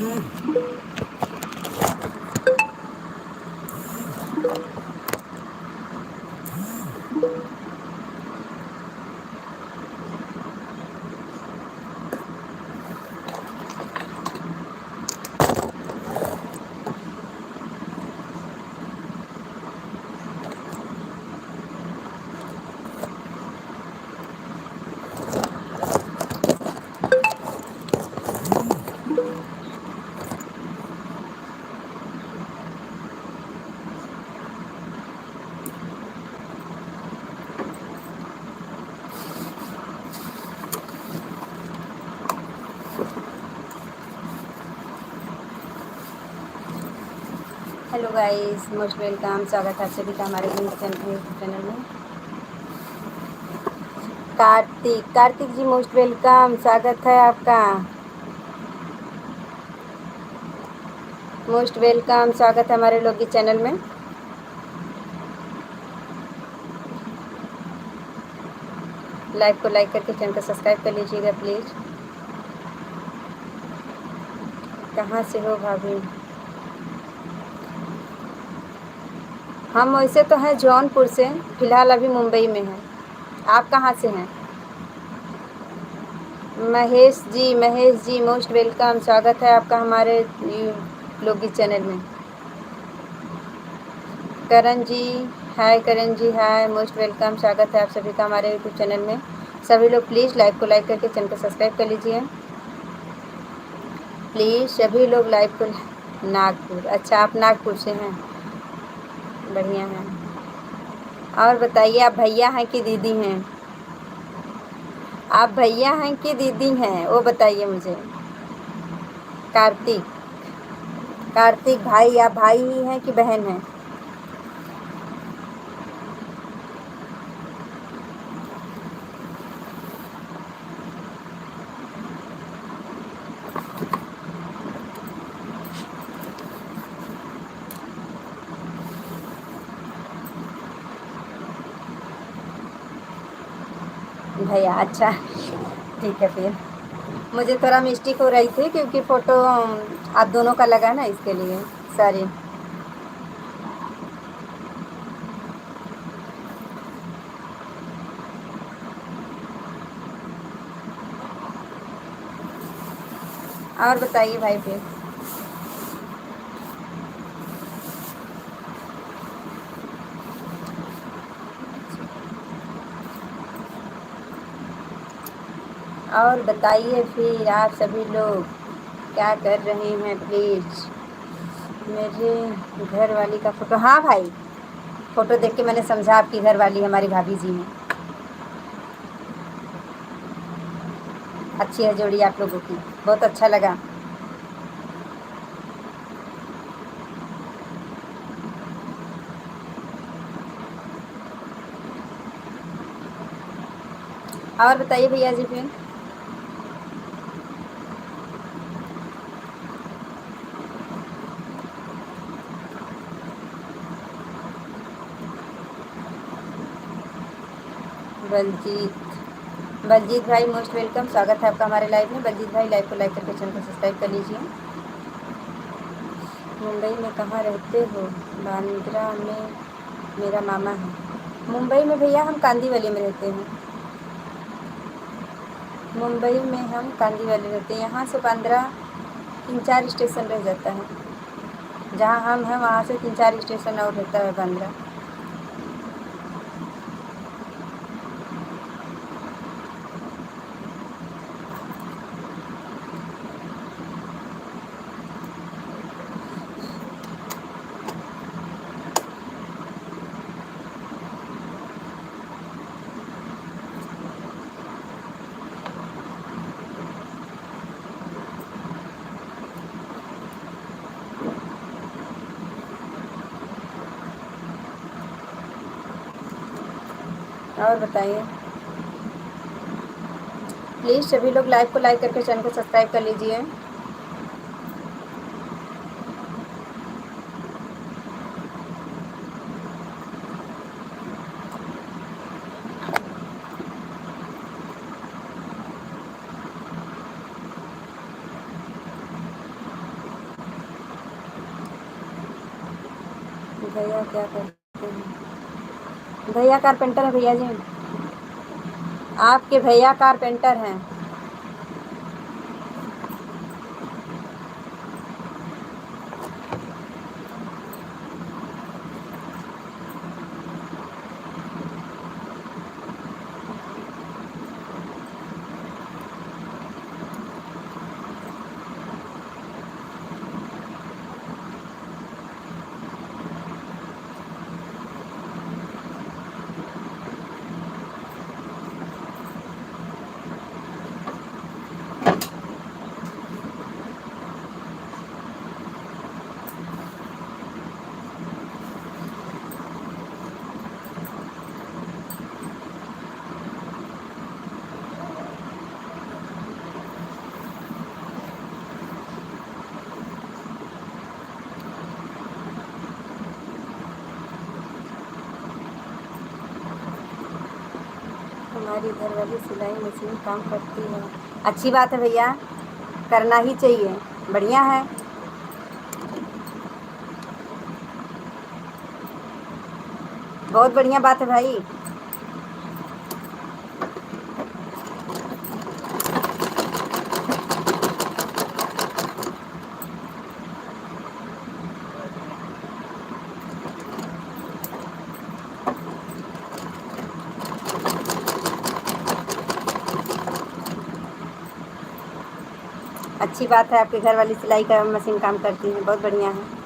Hello guys, most welcome. स्वागत है आप सभी का हमारे चैनल में। कार्तिक जी मोस्ट वेलकम, स्वागत है आपका। मोस्ट वेलकम, स्वागत है हमारे लोग की चैनल में। लाइव को लाइक करके चैनल को सब्सक्राइब कर लीजिएगा प्लीज़। कहाँ से हो भाभी? हम वैसे तो हैं जौनपुर से, फ़िलहाल अभी मुंबई में हैं। आप कहाँ से हैं? महेश जी मोस्ट वेलकम, स्वागत है आपका हमारे लोग की चैनल में। करण जी हाय, मोस्ट वेलकम, स्वागत है आप सभी का हमारे यूट्यूब चैनल में। सभी लोग प्लीज़ लाइव को लाइक करके चैनल को सब्सक्राइब कर लीजिए प्लीज़। सभी लोग लाइव को। नागपुर, अच्छा आप नागपुर से हैं, बढ़िया है। और बताइए, आप भैया हैं कि दीदी हैं? आप भैया हैं कि दीदी हैं वो बताइए मुझे। कार्तिक भाई, आप भाई ही हैं कि बहन हैं? भैया, अच्छा ठीक है। फिर मुझे थोड़ा मिस्टेक हो रही थी क्योंकि फ़ोटो आप दोनों का लगा ना, इसके लिए सॉरी। और बताइए भाई फिर। और बताइए फिर, आप सभी लोग क्या कर रहे हैं प्लीज़। मेरे घर वाली का फ़ोटो, हाँ भाई, फ़ोटो देख के मैंने समझा आपकी घर वाली हमारी भाभी जी हैं। अच्छी है जोड़ी आप लोगों की, बहुत अच्छा लगा। और बताइए भैया जी फिर। बलजीत भाई मोस्ट वेलकम, स्वागत है आपका हमारे लाइव में। बलजीत भाई लाइव को लाइक करके चैनल को सब्सक्राइब कर लीजिए। मुंबई में कहाँ रहते हो? बांद्रा में मेरा मामा है। मुंबई में भैया हम कांदीवली में रहते हैं। मुंबई में हम कांदीवली रहते हैं। यहाँ से बांद्रा 3-4 स्टेशन रह जाता है। जहाँ हम हैं वहाँ से 3-4 स्टेशन और रहता है बांद्रा। और बताइए प्लीज़, सभी लोग लाइव को लाइक करके चैनल को सब्सक्राइब कर लीजिए। भैया क्या करते हैं? भैया कारपेंटर है भैया जी। आपके भैया कारपेंटर हैं। हमारी घर वाली सिलाई मशीन काम करती है। अच्छी बात है भैया, करना ही चाहिए, बढ़िया है। बहुत बढ़िया बात है भाई। अच्छी बात है, आपके घर वाली सिलाई का मशीन काम करती है, बहुत बढ़िया है।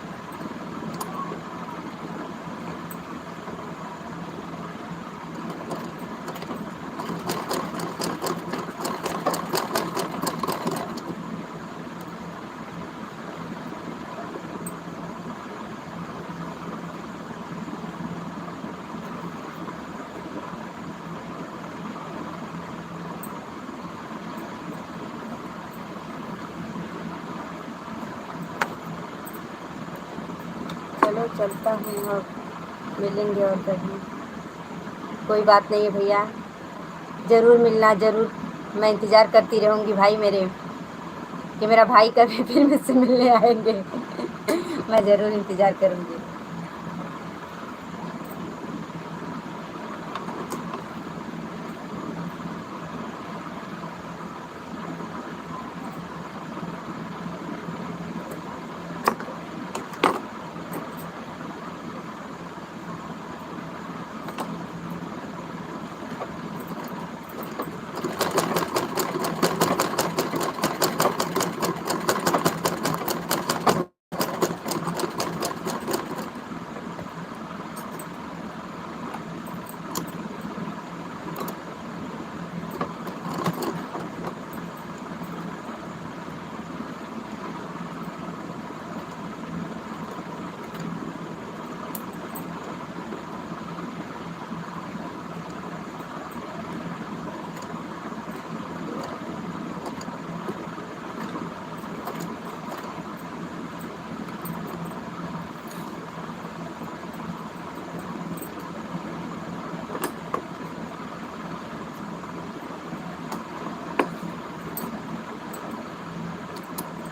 चलो चलता हूँ, अब मिलेंगे और कहीं। कोई बात नहीं है भैया, ज़रूर मिलना, ज़रूर। मैं इंतज़ार करती रहूँगी भाई मेरे, कि मेरा भाई कभी फिर मुझसे मिलने आएंगे। मैं ज़रूर इंतज़ार करूँगी।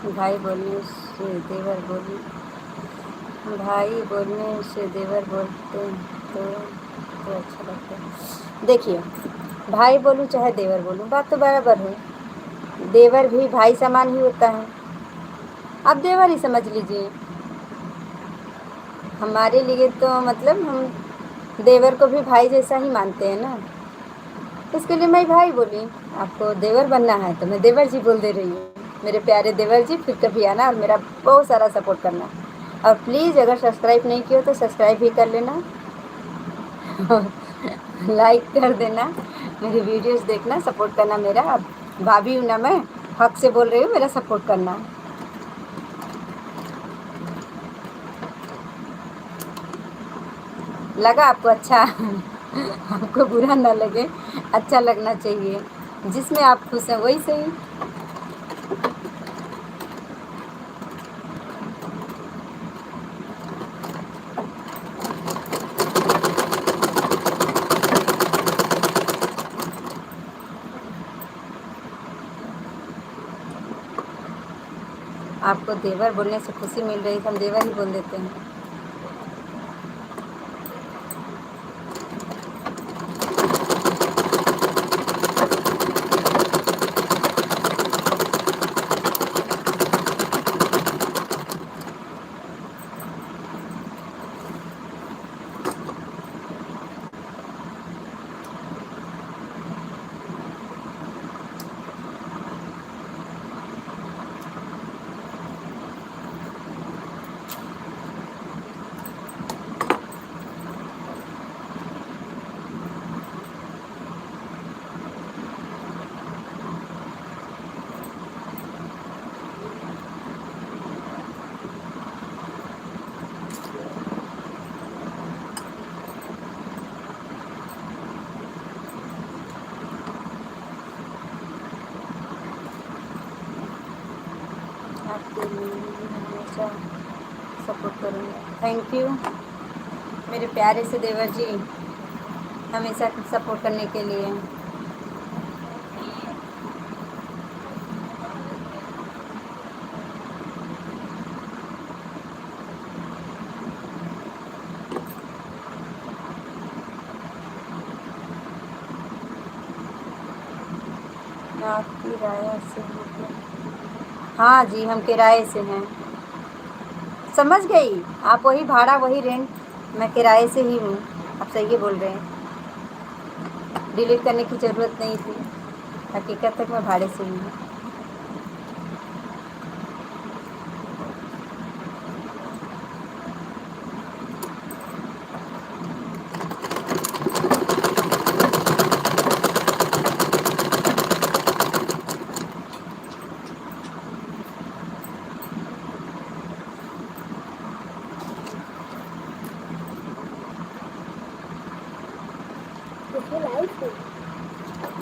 भाई बोलने से देवर बोली भाई बोलने से देवर बोलते हैं तो अच्छा लगता है। देखिए, भाई बोलूँ चाहे देवर बोलूँ, बात तो बराबर है। देवर भी भाई समान ही होता है, आप देवर ही समझ लीजिए। हमारे लिए तो मतलब हम देवर को भी भाई जैसा ही मानते हैं ना, इसके लिए मैं भाई बोली। आपको देवर बनना है तो मैं देवर जी बोल दे रही हूँ। मेरे प्यारे देवर जी, फिर कभी आना और मेरा बहुत सारा सपोर्ट करना। और प्लीज़ अगर सब्सक्राइब नहीं किया तो सब्सक्राइब भी कर लेना। लाइक कर देना, मेरी वीडियोस देखना, सपोर्ट करना मेरा। अब भाभी हूँ ना मैं, हक से बोल रही हूँ, मेरा सपोर्ट करना। लगा आपको अच्छा? आपको बुरा ना लगे, अच्छा लगना चाहिए। जिसमें आप खुश हैं वही सही। आपको देवर बोलने से खुशी मिल रही है तो हम देवर ही बोल देते हैं। आपके लिए हमेशा सपोर्ट करूँगा। थैंक यू मेरे प्यारे से देवर जी, हमेशा सपोर्ट करने के लिए। आप किराया से हो क्या? हाँ जी, हम किराए से हैं। समझ गई, आप वही भाड़ा वही रेंट, मैं किराए से ही हूँ। आप सही बोल रहे हैं, डिलीट करने की ज़रूरत नहीं थी। हकीकत तक मैं भाड़े से ही हूँ।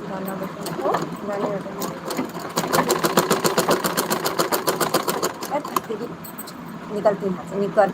गाना बजाना, गाने बजाना। तेरी निकलती यहाँ से, निकल।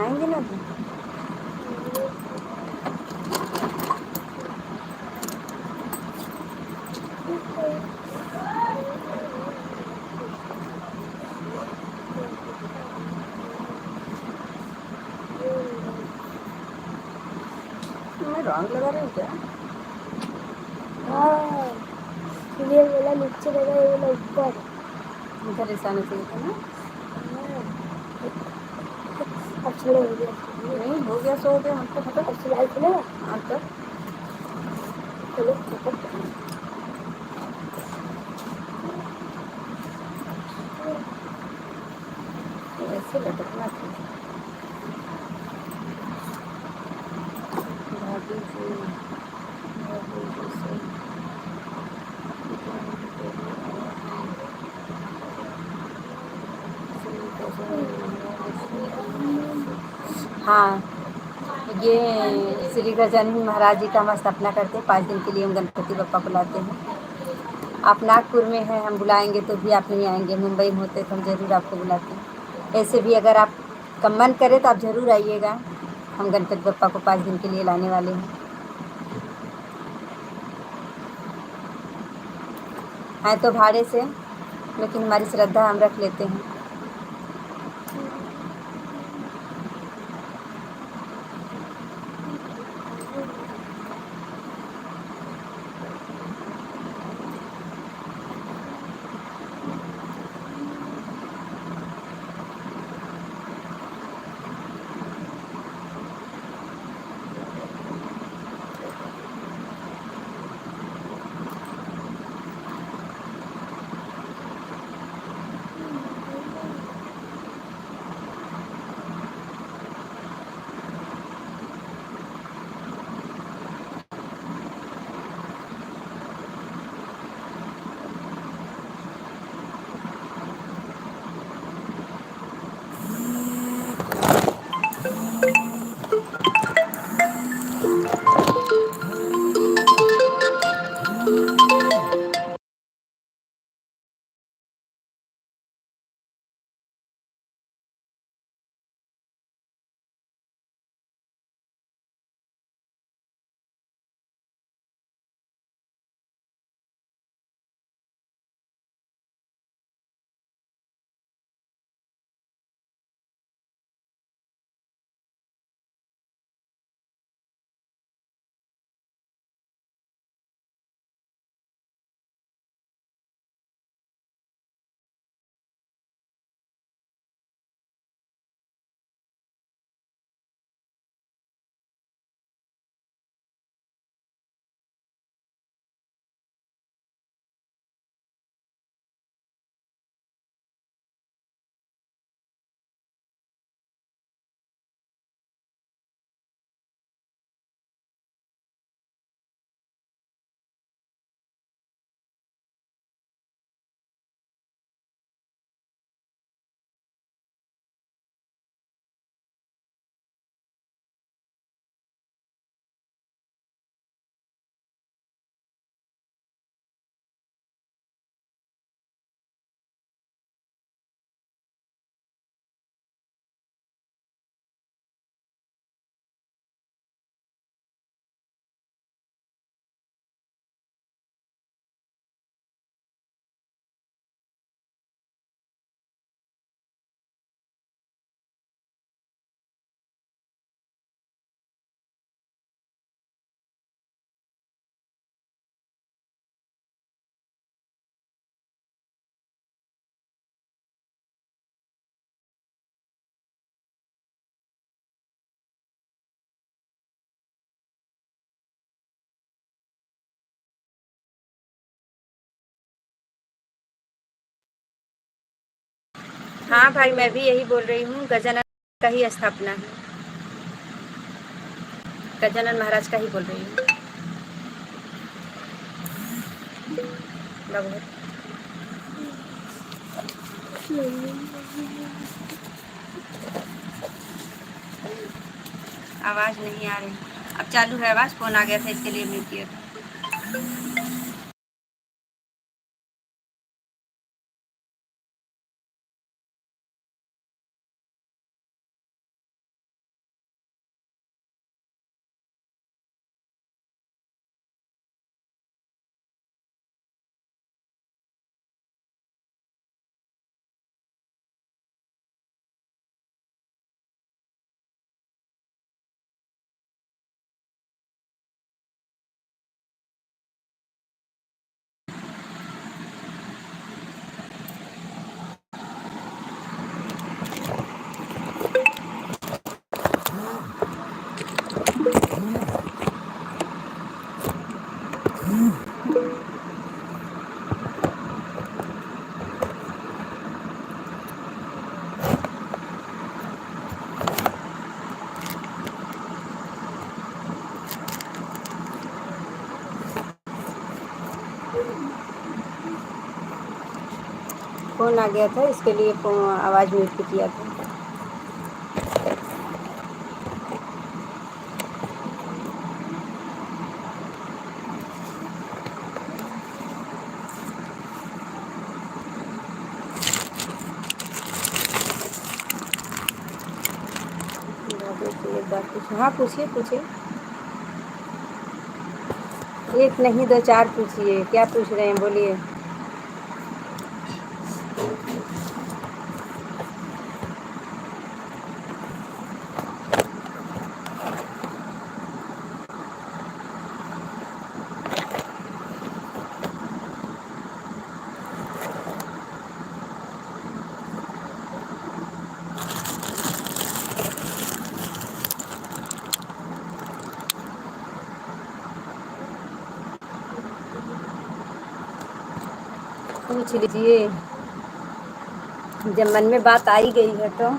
आएंगे ना अभी। मैं रॉन्ग लगा रही हूँ क्या? हाँ, ये वाला नीचे लगा, ये वाला ऊपर। इधर ऐसा आना चाहिए था ना। अब छोड़ो, हो गया। नहीं हो गया, सो हो गया, हमको खत्म। अब सिलाई चलेगा। हाँ तो चलो खत्म। ऐसे लटकना चाहिए। भाभी जी, भाभी जी से हाँ, ये श्री गजानन महाराज जी का हम स्थापना करते हैं। 5 दिन के लिए हम गणपति बप्पा बुलाते हैं। आप नागपुर में हैं, हम बुलाएंगे तो भी आप नहीं आएंगे। मुंबई में होते तो हम ज़रूर आपको बुलाते हैं। ऐसे भी अगर आप का मन करे तो आप ज़रूर आइएगा। हम गणपति बप्पा को 5 दिन के लिए लाने वाले हैं। आए तो भाड़े से, लेकिन हमारी श्रद्धा हम रख लेते हैं। हाँ भाई, मैं भी यही बोल रही हूँ, गजानन का ही स्थापना है, गजानन महाराज का ही बोल रही हूँ। लगभग आवाज़ नहीं आ रही। अब चालू है आवाज़, फ़ोन आ गया था इसके लिए म्यूट किया था। फ़ोन आ गया था, इसके लिए आवाज़ म्यूट पे किया था। एक बात पूछो। हाँ पूछिए पूछिए, एक नहीं 2-4 पूछिए, क्या पूछ रहे हैं बोलिए। पूछ लीजिए, जब मन में बात आ ही गई है तो।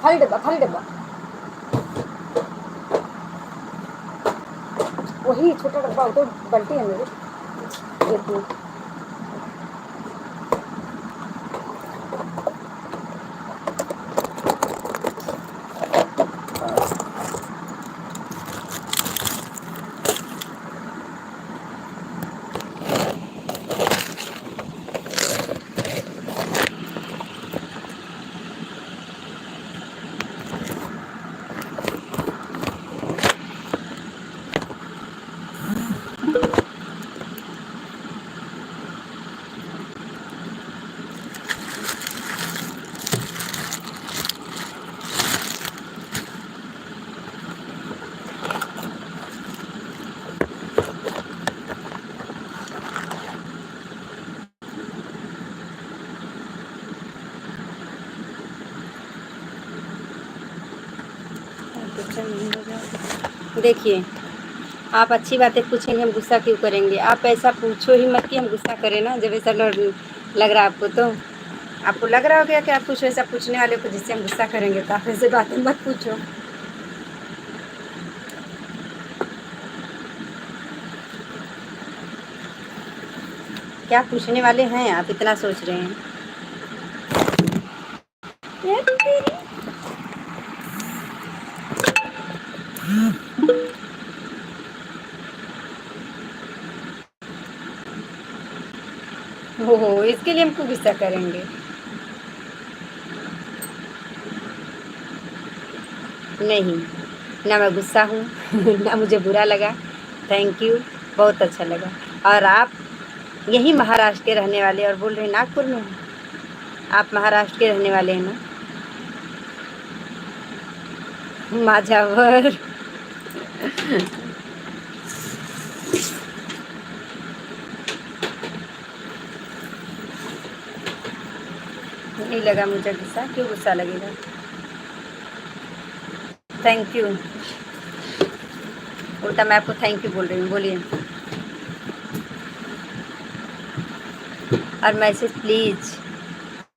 खाली डब्बा, खाली डब्बा, वही छोटा डब्बा, तो बल्टी है मेरे। एक मिनट, देखिए, आप अच्छी बातें पूछेंगे, हम गुस्सा क्यों करेंगे। आप ऐसा पूछो ही मत कि हम गुस्सा करें ना, जब ऐसा लग रहा है आपको, तो आपको लग रहा हो गया कि आप कुछ ऐसा पूछने वाले को जिससे हम गुस्सा करेंगे, तो आप ऐसे बातें मत पूछो। क्या पूछने वाले हैं आप, इतना सोच रहे हैं। ओहो, इसके लिए हमको गुस्सा करेंगे? नहीं, ना मैं गुस्सा हूँ ना मुझे बुरा लगा। थैंक यू, बहुत अच्छा लगा। और आप यही महाराष्ट्र के रहने वाले और बोल रहे हैं नागपुर में हैं। आप महाराष्ट्र के रहने वाले हैं ना? माझ्यावर नहीं लगा मुझे गुस्सा, क्यों गुस्सा लगेगा। थैंक यू, उल्टा मैं आपको थैंक यू बोल रही हूँ, बोलिए। और मैसेज प्लीज़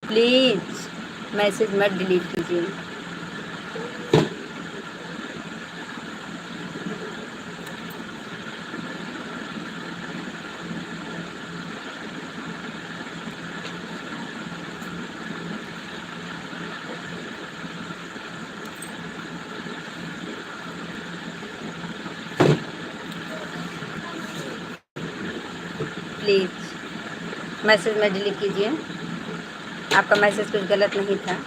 प्लीज़ मैसेज मत डिलीट कीजिए। प्लीज़ मैसेज मत डिलीट कीजिए, आपका मैसेज कुछ गलत नहीं था।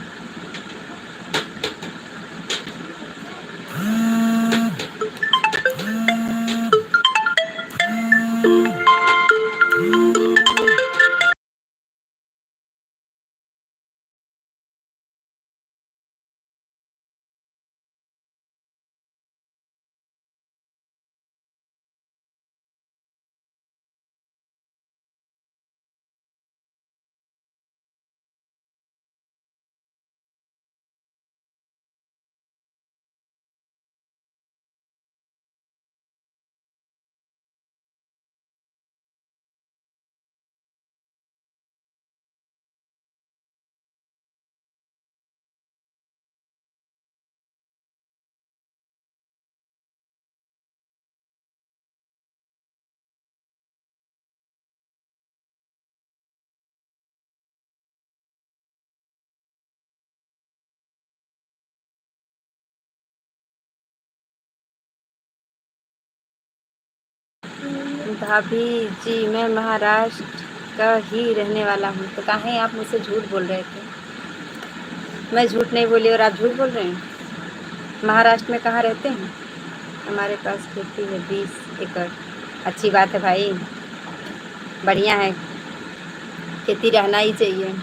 भाभी जी मैं महाराष्ट्र का ही रहने वाला हूँ। तो कहाँ आप मुझसे झूठ बोल रहे थे। मैं झूठ नहीं बोली और आप झूठ बोल रहे हैं। महाराष्ट्र में कहाँ रहते हैं। हमारे पास खेती है 20 एकड़। अच्छी बात है भाई, बढ़िया है, खेती रहना ही चाहिए।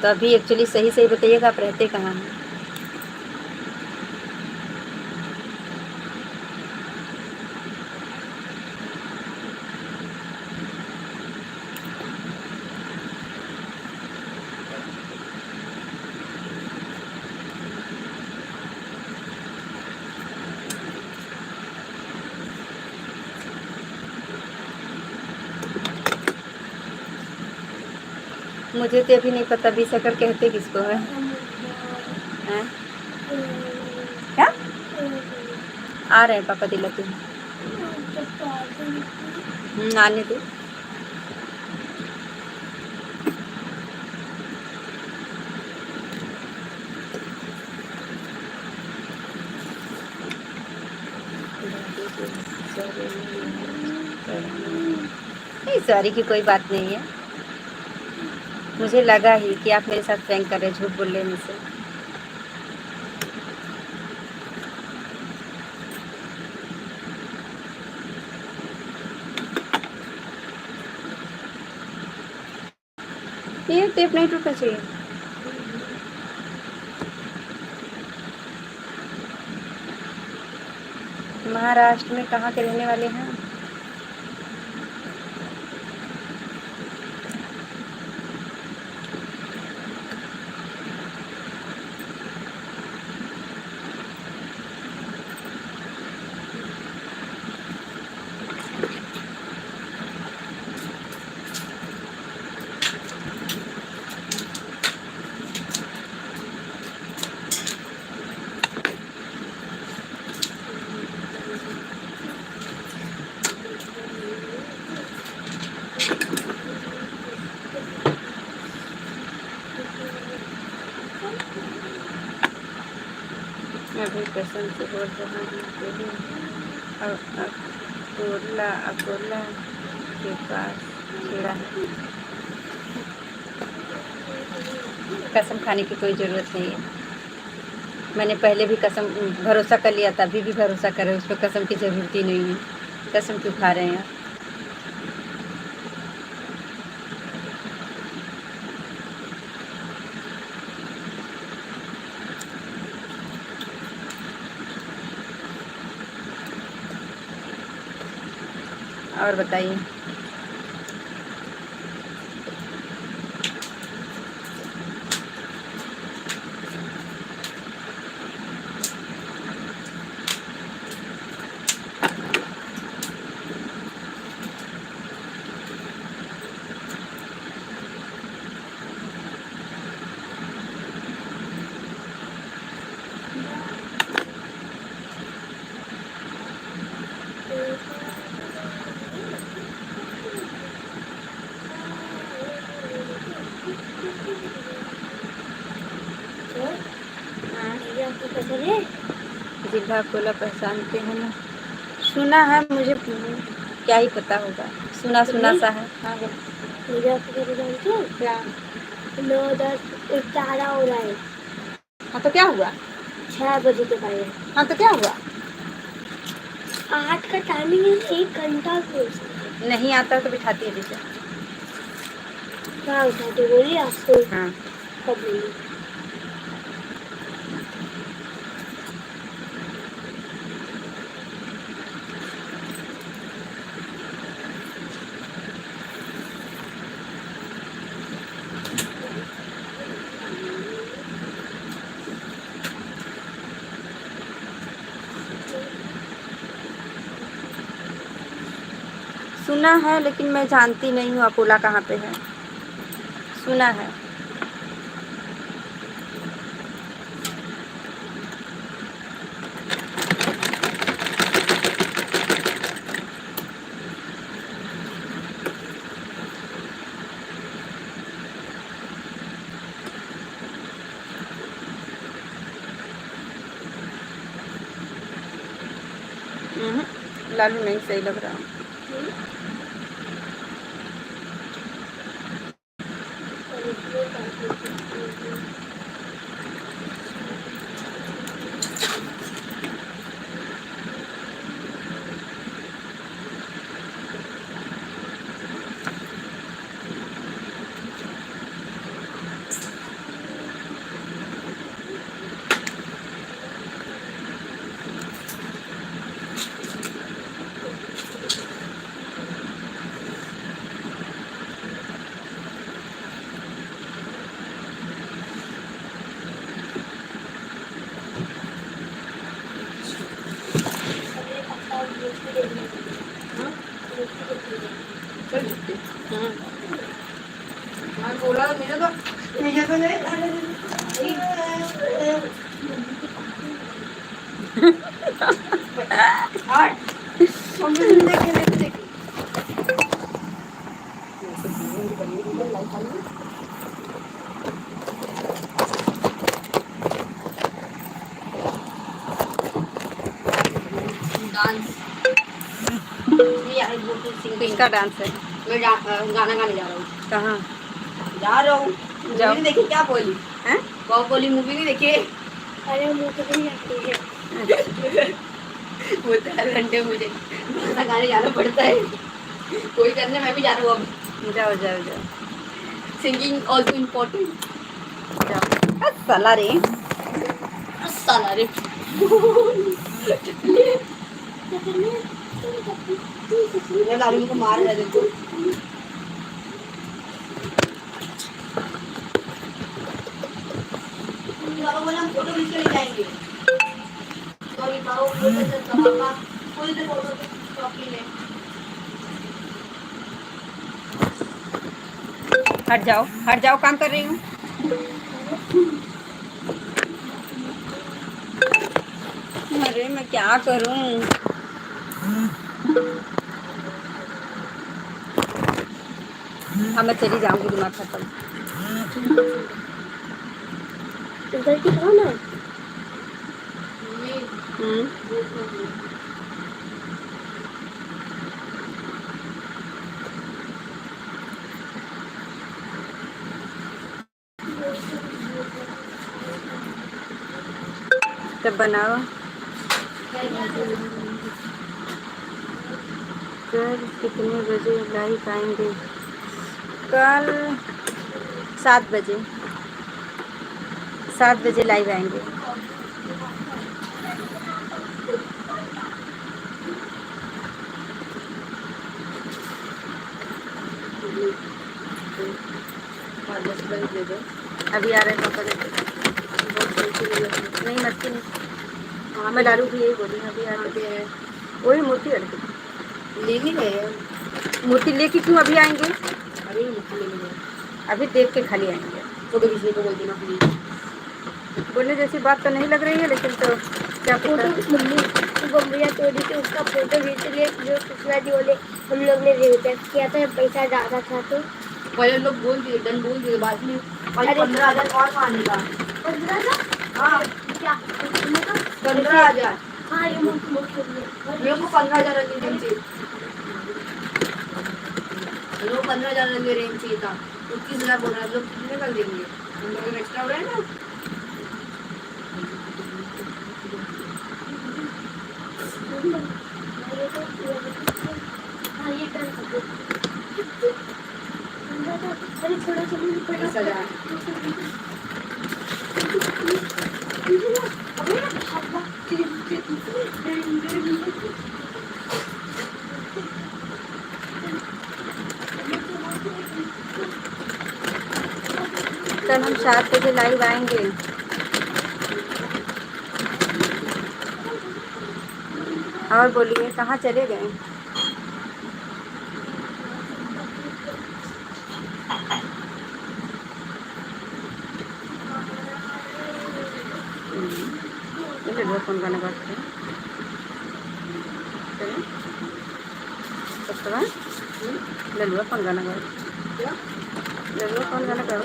तो अभी एक्चुअली सही सही बताइएगा, आप रहते कहाँ हैं। मुझे तो अभी नहीं पता 20 एकड़ कहते किसको है। हैं? क्या आ रहे हैं पापा दिलाते हैं। आने दो। नहीं सॉरी की कोई बात नहीं है, मुझे लगा ही कि आप मेरे साथ प्रैंक कर रहे, झूठ बोल रहे मुझसे। ये टेप नहीं टूटना चाहिए। महाराष्ट्र में कहाँ के रहने वाले हैं। अभी कसम से बोल रहा हूँ, अकोला के पास छेड़ा है। कसम खाने की कोई ज़रूरत नहीं है। मैंने पहले भी कसम भरोसा कर लिया था, अभी भी भरोसा कर रहे, उस पर कसम की ज़रूरत ही नहीं है। कसम क्यों खा रहे हैं आप। और बताइए। जिला कोला पहचानते हैं ना, सुना है मुझे, क्या ही पता होगा, सुना सुना सा है। हाँ जानते हो क्या? 9:10 हो रहा है। हाँ तो क्या हुआ? 6 बजे के बाद। हाँ तो क्या हुआ? 8 का टाइमिंग है, 1 घंटा को। नहीं आता तो बिठाती है टीचर। क्या उठाते बोलिए आपको? हाँ कब बोली? सुना है लेकिन मैं जानती नहीं हूँ अकोला कहाँ पे है, सुना है। लालू नहीं सही लग रहा। बोला मुझे तो नहीं डांस, किसका डांस है? मैं गाना गाने जा रहा हूँ। कहाँ जा रहा हूँ? जाओ। मूवी देखी क्या बोली हैं? बहुत बोली मूवी नहीं देखी। अरे मुझे तो नहीं आती है। वो तो हर घंटे मुझे गाना गाने जाना पड़ता है, कोई करने मैं भी जा रहा हूँ अब। जाओ जाओ जाओ, सिंगिंग ऑल्सो इम्पोर्टेंट। जाओ साला रे, साला रे। लालू को मार रहा है देखो। बाबा बोला हम फोटो खींच के ले जाएंगे, तो ये बाबा बोलते थे पापा कोई तो फोटो कॉपी ले। हट जाओ, काम कर रही हूँ। अरे मैं क्या करूँ? हाँ मैं चली जाऊंगी, दिमाग खत्म। गलती करो ना। तब बनाओ। कल कितने बजे लाइव आएंगे? कल 7 बजे, 7 बजे लाइव आएंगे। दे दो, अभी आ रहे हैं पापा देते। नहीं मस्ती नहीं, हाँ मैं डालू भी यही बोली, अभी आ रहे हैं वही मूर्ति लड़की लेने गए। मूर्ति लेके क्यों अभी आएंगे? अरे मूर्ति लेने गए, अभी देख के खाली आएंगे। फोटो खींचने को बोल देना प्लीज। बोलने जैसी बात तो नहीं लग रही है, लेकिन तो क्या फोटो मम्मी बम्बिया तोड़ी थी उसका फोटो खींच लिए, जो पिछला जी बोले हम लोग ने रिक्वेस्ट किया था पैसा ज़्यादा था तो पहले लोग बोल दिए, डन बोल दिए, बाद में 15,000 और मानेगा। 15,000? हाँ क्या 15,000? हाँ ये मुझको मेरे को 15,000 रंगे रेंज चाहिए, लोग 15,000 रंगे रेंज चाहिए था, 21,000 बोल रहा है। लोग कितने कर देंगे? हम लोग एक्स्ट्रा हो रहा है ना। हाँ ये कर सकते अरे थोड़ा सा 20,000 कल हम 7 बजे लाइव आएंगे। और बोलिए कहाँ चले गए? फोन करने बात करें ललुआ फोन गाना गाओ, ललुआ फोन गाना गाओ।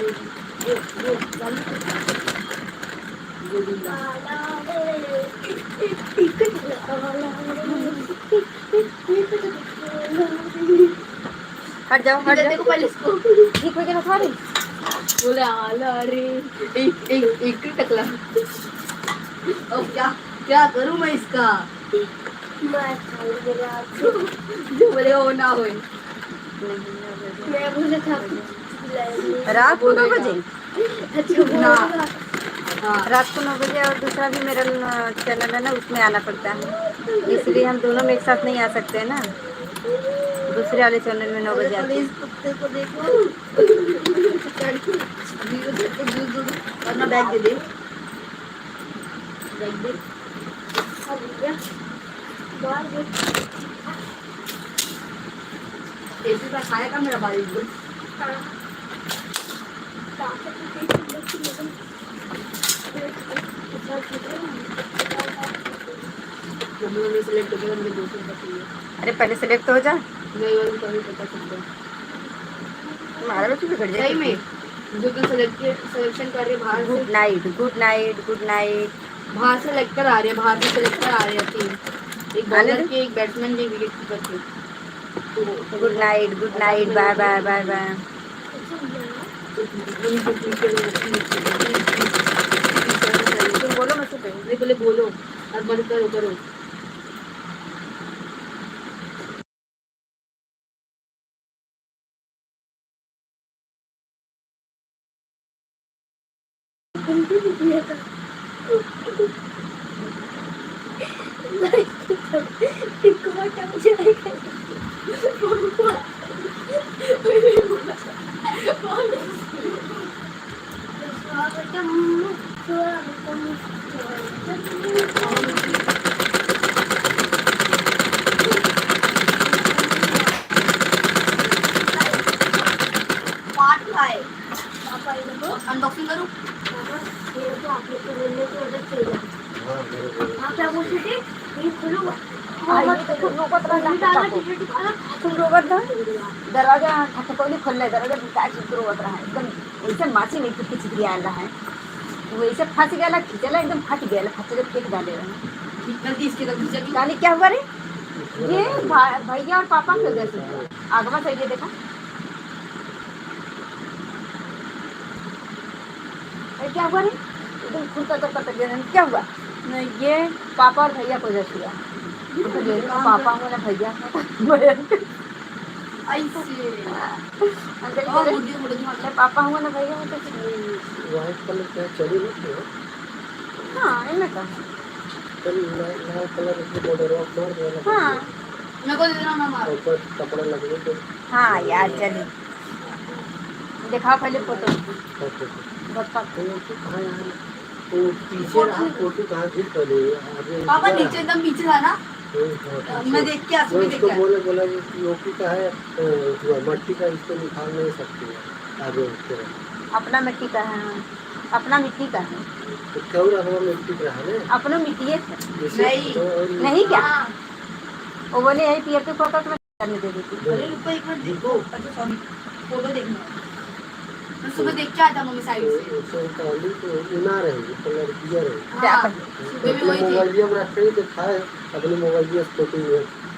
हट जाओ हट जाओ, देखो पहले इसको ठीक हो गया था रे, बोले आला रे एक टकला। अब क्या क्या करूं मैं इसका? जो बोले हो ना होए। मैं बोला था रात को 9 बजे ना हाँ रात को 9 बजे, और दूसरा भी मेरा चैनल है ना, उसमें आना पड़ता है, इसलिए हम दोनों में एक साथ नहीं आ सकते हैं ना। दूसरे वाले चैनल में 9 बजे आते हैं। कुत्ते को देखो अपना बैग दे दे, बैग दे। ऐसे का खाएगा मेरा बारिश को। सिलेक्ट हो गया, मुझे 200 रुपये चाहिए। अरे पहले सिलेक्ट हो जा, नहीं वाली कभी पता चलता तुम्हारा भी बिगड़ जाए। सही में जो तो सिलेक्शन कर रहे बाहर। Good night good night good night. बाहर से लेकर आ रहे हैं, बाहर से सिलेक्टर आ रहे हैं, एक बॉलर के एक बैट्समैन के विकेट कीपर के। Good night bye bye bye bye. तुम बोलो मैं सुन रही हूँ, नहीं पहले बोलो और बंद करो करो। अनबॉक्सिंग करूं? दरवाजा खटखटोली खोलले, दरवाजा काय सुरू होत रहा एकदम ऐसे मासी नहीं कुछ चित्री आला है, वैसे फंस गया, खिंचला एकदम फट गया, फट के फेंक डाले रहे। गलती इसकी गलती से काली क्या हुआ रे? ये भैया और पापा के वजह से आगवा साइड ये देखा क्या हुआ रे? एकदम खुलता तो पता गया क्या हुआ? नहीं ये पापा और भैया को वजह से पापा हो ना भैया पापा हुआ ना भैया हो तो व्हाइट कलर क्या चली रही है? हाँ इनमें का नया कलर इसमें बॉर्डर ऑफ कर देना। हाँ मेरे को दे देना मैं मार ऊपर कपड़ा लग गया तो हाँ यार चलिए दिखाओ पहले फोटो। फोटो पापा कहाँ यार, वो पीछे रहा फोटो कहाँ थी पहले, आगे पापा ऊपर नीचे एकदम पीछे था ना, हाँ, मैं देख के आंसू भी मैं देख उसको के बोले बोला कि पीओपी का है, वो मट्टी का इसको निकाल नहीं सकती है, आगे उठते रहे अपना मिट्टी का है। हाँ, अपना मिट्टी का है। तो क्यों रहा मिट्टी का है ना, अपनो मिट्टी है। जैसे नहीं। नहीं क्या हाँ। वो बोले यही पियर के फोटो तो मैं करने दे देती। अरे रुको एक मिनट देखो, अच्छा सॉरी, फोटो देखना है। मैं सुबह देख के आया था मम्मी साइड से। तो काली तो उना रहेगी तो लड़कियाँ रहेगी, क्या हाँ, कर- सुबह भी अपने वही थी। मोबाइलिया में रखे ही दिखाए, अपने मोबाइलिया से फोटो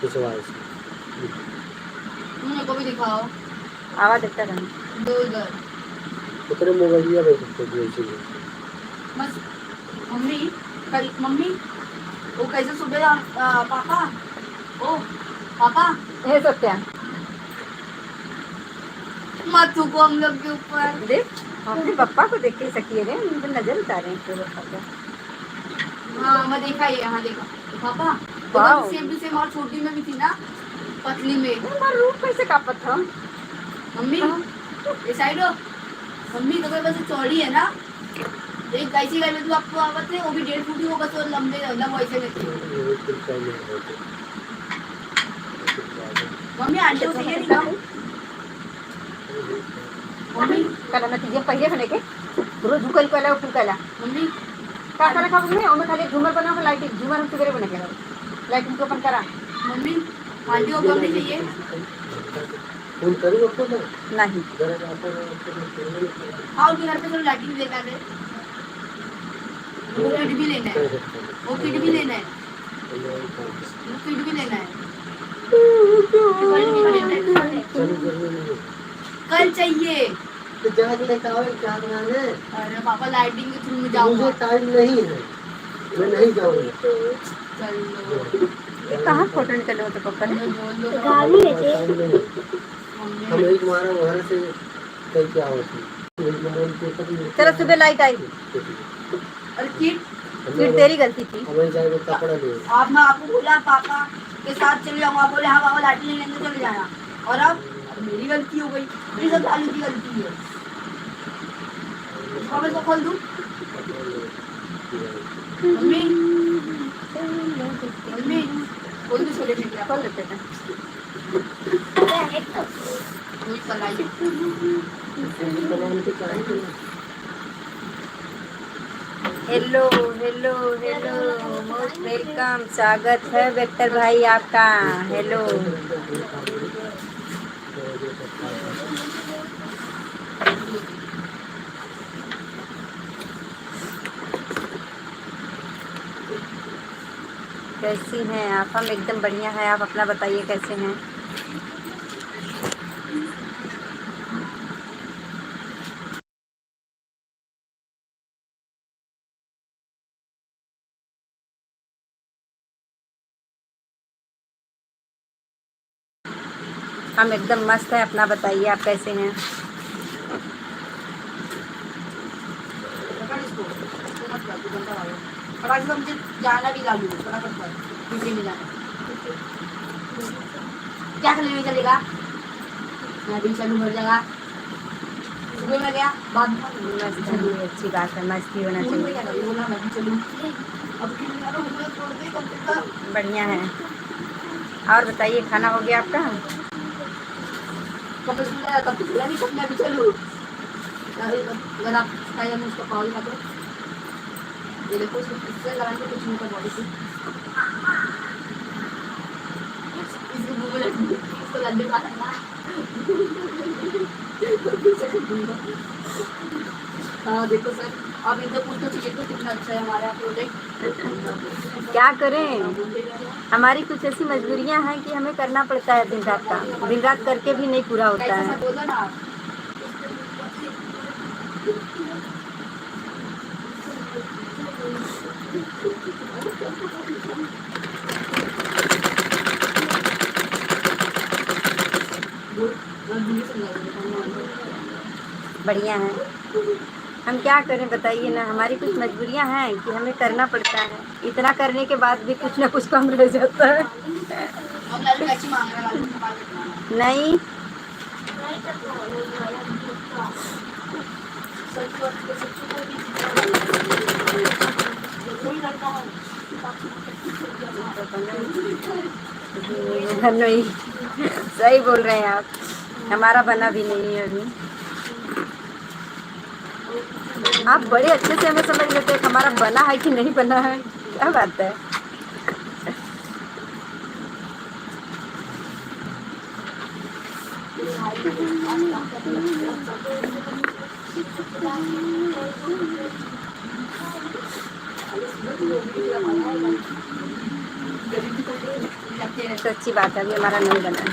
खिंचवाए इसमें। मेरे को भी दिखाओ, आवाज देखता रहना। दो इधर। उतने मोबाइलिया में फोटो ऐसे बस मम्मी, कल मम्मी वो कैसे सुबह पापा, ओ पापा ये सत्या मत थूको हम लोग के ऊपर। देख अपने पापा को देख के सकिए रे उन पर नजर उतारे हैं पूरे पापा को। हाँ मैं देखा ये, हाँ देखा पापा, वाओ। तो सेम टू सेम और छोटी में भी थी ना, पतली में। हमारा रूप कैसे कापत था। मम्मी ये साइड हो, मम्मी तो बस चौड़ी है ना, एक कैसी गाय में तो आपको आवत है, वो भी 1.5 फुट ही, वो बस वो लंबे एकदम वैसे में थी। मम्मी आंटी को चाहिए नहीं ना मम्मी, कला मैं तुझे पहले बने के रोज झुकल कला फुल कला मम्मी का कला खबर में ओमे खाली झूमर बना के लाइटिंग झूमर हम सवेरे बने के लाइटिंग को अपन करा मम्मी आंटी को कब नहीं चाहिए? फोन करूँ आपको ना, नहीं जरा आप हाँ उनके घर पे तो लाइटिंग देखा दे, वो किट भी लेना है, वो किट भी लेना है, वो किट भी लेना है, कल भी लेना है, चलो जरूरी नहीं है। कल चाहिए। तो जाके लेकर आओ क्या बनाने, अरे पापा लाइटिंग के थ्रू में मुझे जाऊंगा। टाइम नहीं है, मैं नहीं जाऊँगा। चलो ये कहाँ फोटो निकले हो तो पापा ने मैं बोल दो गाली है जे। टाइम नहीं है। मम्मी। हम एक मारा वहाँ से कहीं क्या होती, एक मारा हम पेपर में चलो सुबह लाइट आई अरे किट, फिर तेरी गलती थी। हमें जाएगा कपड़ा ले, आप मैं आपको बोला पापा के साथ चले जाऊंगा, आप बोले हाँ पापा लाइटिंग नहीं लेंगे चले जाना, और अब मेरी गलती हो गई, मेरी सब आलू की गलती है। अब इसको खोल दूँ मम्मी, मम्मी खोल दूँ छोले में क्या खोल लेते हैं। कोई कलाई। बनाने के चाहिए hello hello hello most welcome स्वागत है वेक्टर भाई आपका। हेलो कैसी हैं आप? हम एकदम बढ़िया हैं, आप अपना बताइए कैसे हैं? हम एकदम मस्त हैं, अपना बताइए आप कैसे हैं? पकड़ इसको, इसको मत कर, तू गंदा वाला। फटाक से मुझे जाना भी लागू, फटाफट कर, पीछे में जाना। क्या करने में चलेगा? मैं भी चलूँ भर जाएगा। सुबह में गया, बाद में मस्त है, ये अच्छी बात है, मस्ती होना स्कूल में चाहिए। क्या करूँ? बोला मैं भी चलूँ। अब क्यों नहीं आ रहा? मुझे छोड़ दे कब तक। बढ़िया है। और बताइए खाना हो गया आपका? कब स्कूल आया तब तो बोला नहीं, कब मैं भी चलूँ। अगर आप खाया मैं उसका पावल खा दो। ये देखो इससे लगाने को कुछ नहीं कर बॉडी से। इसको मुंह में लड्डू, इसको लड्डू खा लेना। हाँ देखो सर, आप इनसे पूछ तो चाहिए तो कितना अच्छा है हमारा प्रोजेक्ट। क्या करें, हमारी कुछ ऐसी मजबूरियां हैं कि हमें करना पड़ता है दिन रात का, दिन रात करके भी नहीं पूरा होता कैसा सा है। बोलो ना आप। बढ़िया है। हम क्या करें बताइए ना, हमारी कुछ मजबूरियां हैं कि हमें करना पड़ता है। इतना करने के बाद भी कुछ ना कुछ कम रह जाता है। हम लालू कैसी मांग रहे हैं, लालू के पास इतना है। नहीं नहीं, सही बोल रहे हैं आप, हमारा बना भी नहीं है अभी। आप बड़े अच्छे से हमें समझ लेते हैं हमारा बना है कि नहीं बना है, क्या बात है। तो अच्छी बात है, अभी हमारा नहीं बना है।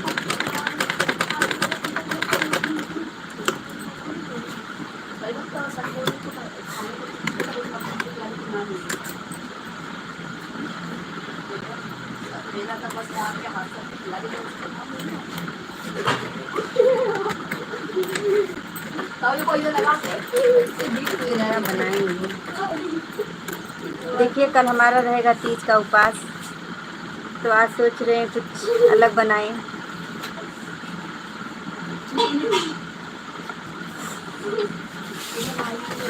बनाएंगे। देखिए कल हमारा रहेगा तीज का उपवास, तो आज सोच रहे हैं कुछ अलग बनाएं।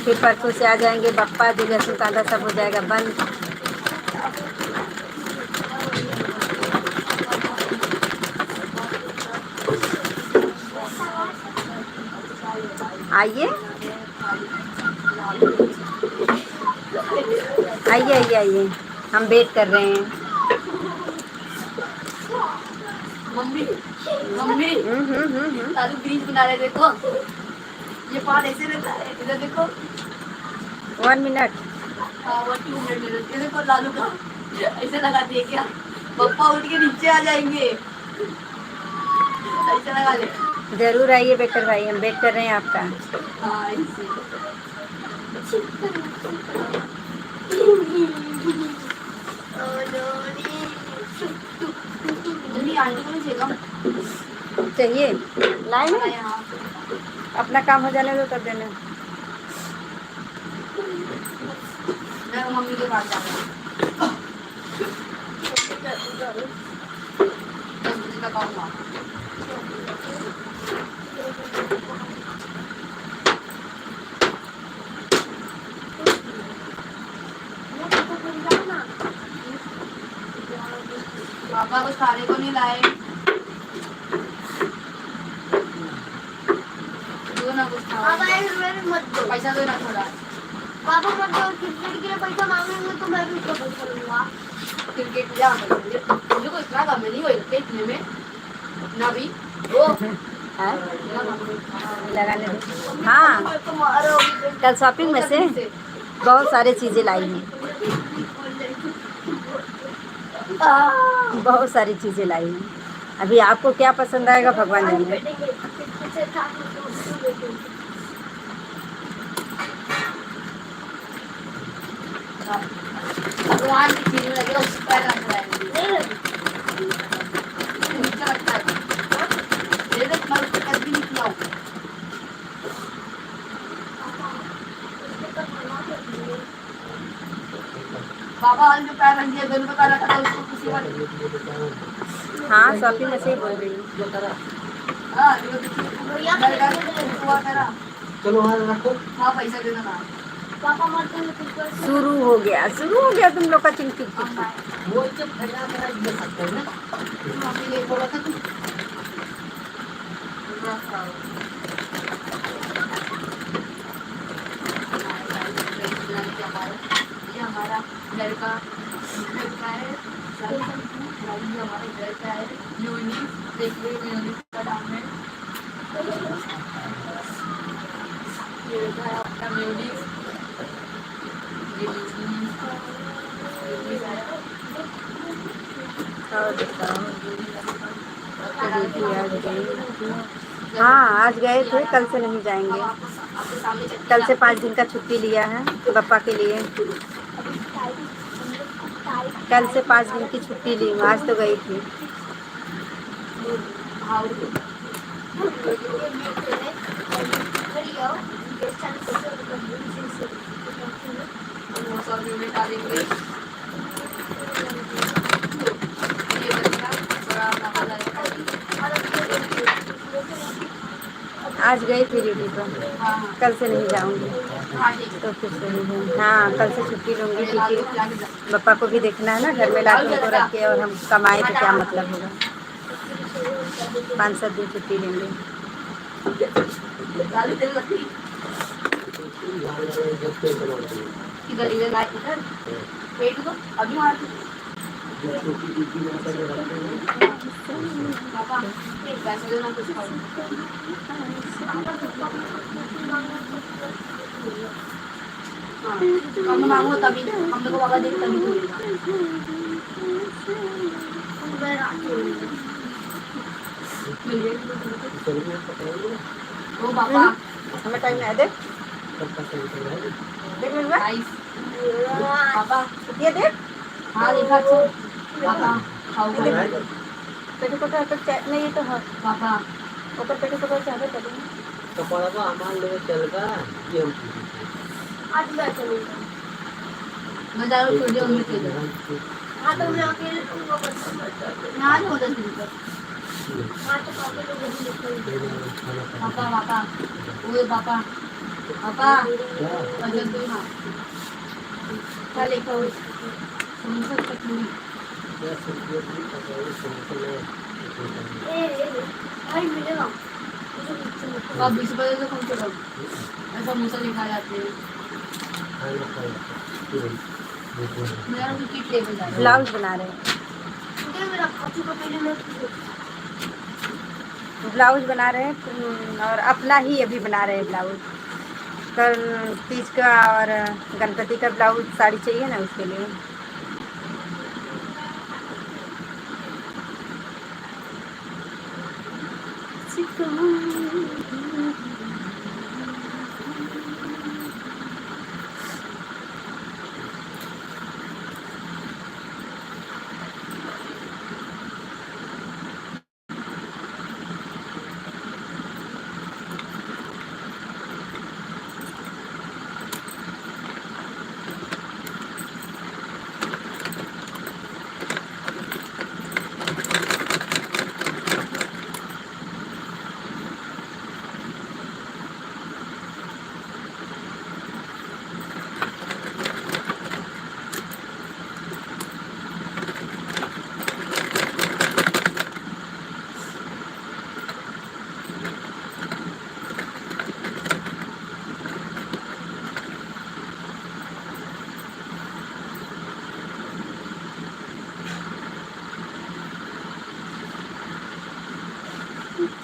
फिर परसों से आ जाएंगे बप्पा जी, लहसुन कांदा सब हो जाएगा बंद। आइए आइए आइए आइए, हम वेट कर रहे हैं। मम्मी मम्मी लालू ब्रिज बना रहे, देखो ये पार्ट ऐसे रहता है, इधर देखो 1 मिनट। हाँ 1 2 मिनट, ये देखो लालू का ऐसे लगा दिए क्या, पप्पा उठ के नीचे आ जाएंगे, ऐसे लगा दे। जरूर आइए बेटर भाई, हम वेट कर रहे हैं आपका। हाँ ऐसे मम्मी आंटी को नहीं चाहिए लाइन में, यहाँ अपना काम हो जाने दो, कर देना। मैं मम्मी के पास जाता हूँ, 10 बजे तक आऊँगा। पापा कुछ खाने को नहीं लाए, दो ना कुछ खाओ, पैसा दो ना थोड़ा। पापा मत दो, क्रिकेट के लिए पैसा मांगेंगे तो मैं भी उसका पैसा लूंगा। क्रिकेट जा मुझे को इतना कम नहीं होगा इतने में ना भी वो हाँ? लगाने दो। हाँ, कल शॉपिंग में से बहुत सारी चीज़ें लाई हैं, बहुत सारी चीज़ें लाई हैं। अभी आपको क्या पसंद आएगा भगवान जाने। भगवान की चीज लगे उस पर रख रहा है नीचे लगता है ये देख मैं उसको कभी नहीं खिलाऊं। बाबा आज जो पैर रख दिया दोनों पे पैर रखा था उसको किसी बात। हाँ शॉपिंग में से ही बोल रही हूँ। हाँ ये हुआ करा चलो वहाँ रखो। हाँ पैसा देना ना पापा मत दो, शुरू हो गया तुम लोग का चिंकी। वो जब फैला करा ये सकते हैं ना। मम्मी ने बोला था तू ये हमारा घर का है, हमारे घर का है म्यूनिस, देखिए म्यूनिस का नाम है, ये है आपका म्यूनिस, ये और बताओ। आज गए, हाँ आज गए थे, कल से नहीं जाएंगे। कल से 5 दिन का छुट्टी लिया है बप्पा के लिए। कल से 5 दिन की छुट्टी ली हूँ, आज तो गई थी। आज गई थी ड्यूटी पर, हाँ कल से नहीं जाऊंगी। हाँ ठीक है। तो फिर सही है। हाँ कल से छुट्टी लूँगी क्योंकि पापा को भी देखना है ना, घर में ला के उनको रख के और हम कमाए तो क्या मतलब होगा। 5-7 दिन छुट्टी लेंगे। दादी तेल लगती किधर इधर लाइट इधर पेट को अभी मार पापा पैसे दो ना कुछ खाओ। हाँ हम मांगो तभी हम लोग को पापा देंगे तभी मिलेगा। ओ पापा हमें टाइम है, देख देख मिल रहा है? नाइस पापा ये देख हाँ देखा अच्छा पापा खाओ पेटी कोटा नहीं, ये तो है पापा ऊपर पेटी कोटा चाहते चलेंगे। कपड़ा को हमारे लोग चलगा ये हम आज मैं चलूंगा। मैं जा रहा हूँ थोड़ी देर में खेल हाँ तो मैं अकेले तुमको पसंद यहाँ नहीं होता दिन पर हाँ तो पापा लोग अभी निकल पापा पापा ओए पापा पापा अजय तू ना क्या लेकर हो समोसा कचौड़ी भाई मिलेगा आप 20 रुपये से कम से कम ऐसा समोसा लेकर जाते हैं मेरा किट टेबल जा रहा है ब्लाउज बना रहे हैं, मुझे मेरा खाचू का पहले मैं ब्लाउज बना रहे हैं और अपना ही अभी बना रहे हैं ब्लाउज। कल तीज का और गणपति का ब्लाउज साड़ी चाहिए ना, उसके लिए।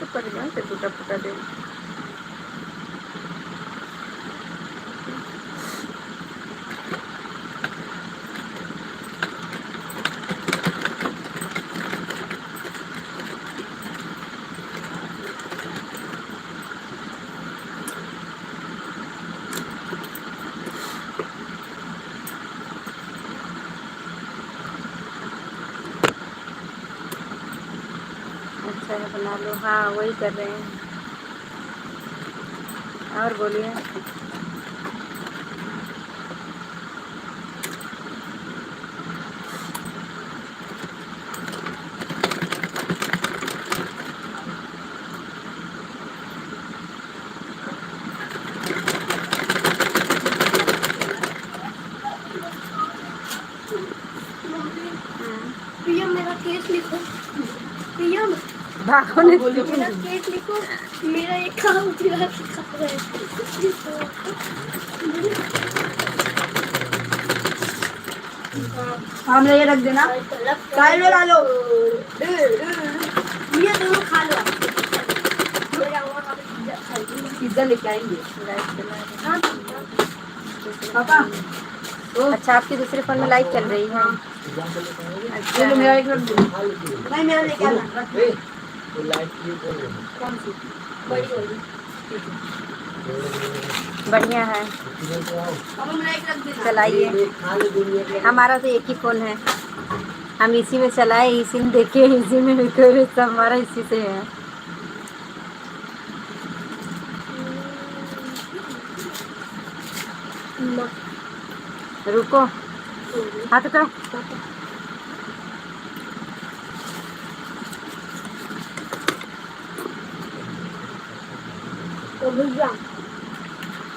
तो पड़ जाए तो टूटा फूटा दे। अच्छा है, बना लो। हाँ वही कर रहे हैं। और बोलिए। प्रियम मेरा केस लिखो प्रियम भागो ने मेरा केस लिखो मेरा एक काम पूरा लिखा है हम ये रख देना साइड में डालो ये दोनों खा लो मेरा और पिज्जा लेके आएंगे हाँ पापा अच्छा, आपकी दूसरे फोन में लाइट चल रही है। ये लो मेरा एक रख दो नहीं मेरा लेके आना लाइट की कौन सी बड़ी वाली बढ़िया है, पापा मेरा एक रख देना चलाइए। खा ले दुनिया के हमारा तो एक ही फ़ोन है, हम इसी में चलाए, इसी में देखे, इसी में करे, सब हमारा इसी से है। रुको, हाथ उठाओ। ओ भैया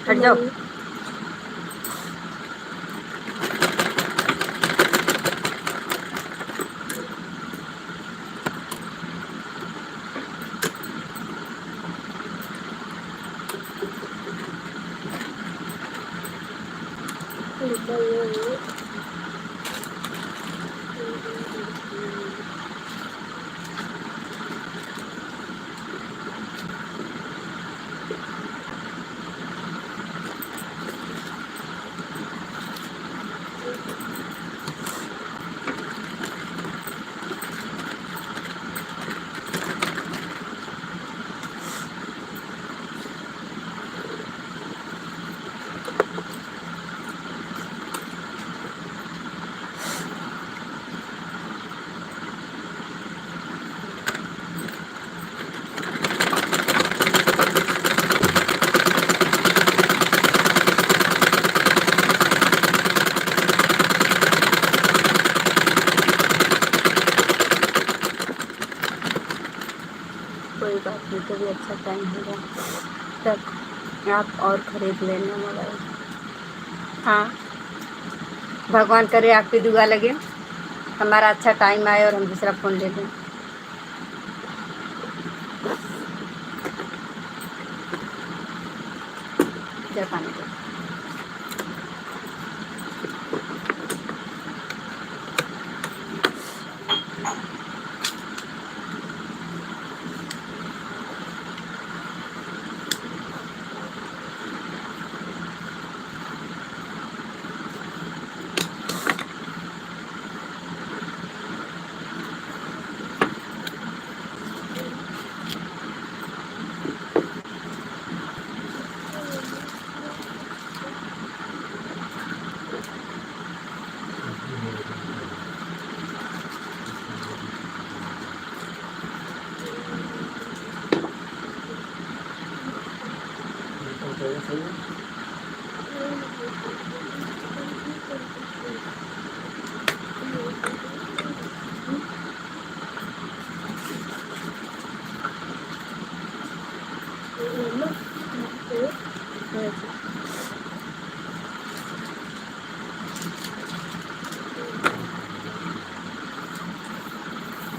हट जाओ। कोई बात नहीं, कभी अच्छा टाइम होगा तब आप और ख़रीद लेना मोबाइल। हाँ, भगवान करे आपकी दुआ लगे, हमारा अच्छा टाइम आए और हम दूसरा फ़ोन ले लें। जब पानी दो।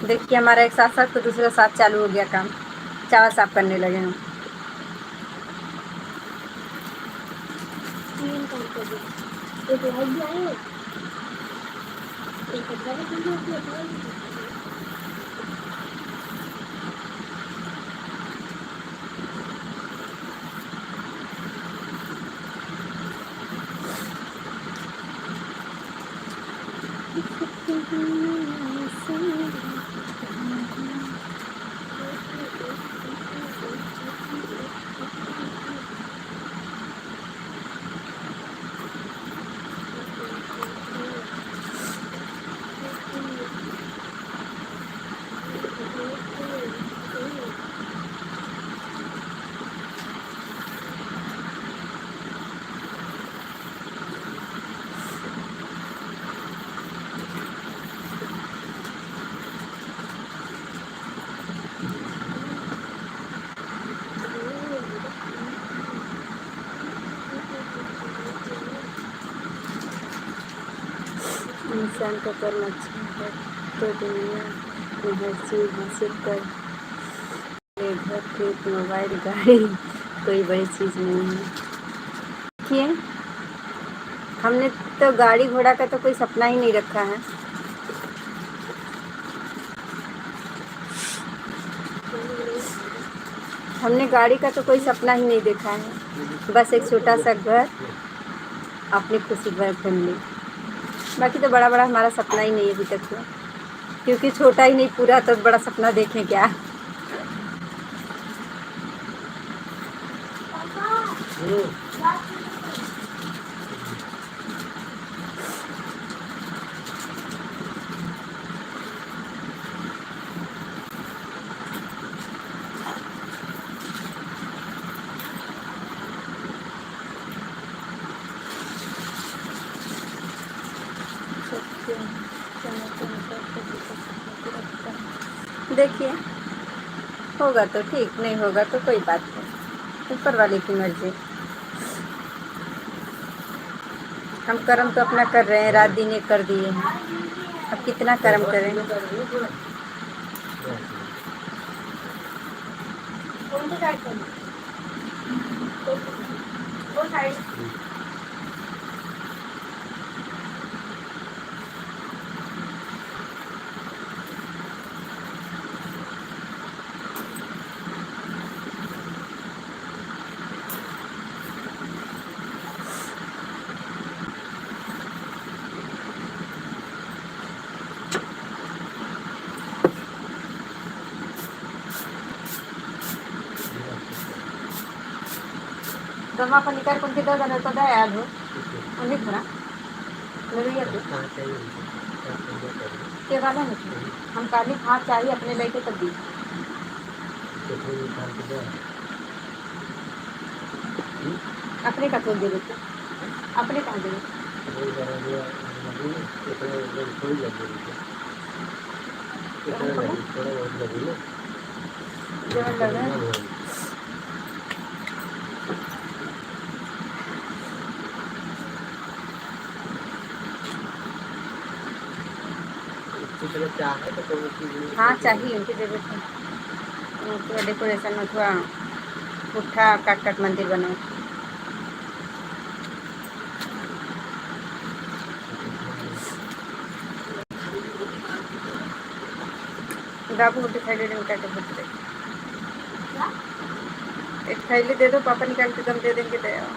देखिए हमारा एक साथ साथ तो दूसरा साथ चालू हो गया काम, चावल साफ करने लगे हम। तीन काम कर दो, एक लाइट भी आई है, एक कपड़ा भी कर दो, इंसान का कर्म अच्छा है तो दुनिया में हर चीज़ हासिल कर ले, घर खेत मोबाइल गाड़ी कोई बड़ी चीज़ नहीं है। देखिए हमने तो गाड़ी घोड़ा का तो कोई सपना ही नहीं रखा है। हमने गाड़ी का तो कोई सपना ही नहीं देखा है, बस एक छोटा सा घर, अपनी खुशी भर फैमिली। बाकी तो बड़ा बड़ा हमारा सपना ही नहीं है अभी तक तो, क्योंकि छोटा ही नहीं पूरा, तो बड़ा सपना देखें क्या। देखिए होगा तो ठीक, नहीं होगा तो कोई बात नहीं। ऊपर वाले की मर्जी। हम कर्म तो अपना कर रहे हैं, रात दिन एक कर दिए हैं, अब कितना कर्म करें। कौन सा साइड करना? वो साइड। दमा पर निकाल कोणती दादा तो द्या आज हो आणि खरा मेरी ये कहाँ चाहिए उनको? क्या पूजा करें? के वाला नहीं हम काली हाथ चाहिए अपने लेके तब दी तो फिर निकाल के दे। अपने का खोल दे देते अपने कहाँ दे वही जरा जो लगी ना, इतना एकदम थोड़ी लगी मुझे। इतना लगी, थोड़ा बहुत लगी ना। जवन लग रहा है हाँ, किसी तरह चाहे तो कोई चीज़ नहीं। हाँ चाहिए उनकी जरूरत है थोड़ा डेकोरेशन में थोड़ा पुट्ठा काट काट मंदिर बने बाबू रोटी थैली निकाल के भूख रहे एक थैली दे दो पापा निकाल के दम दे देंगे दे आओ।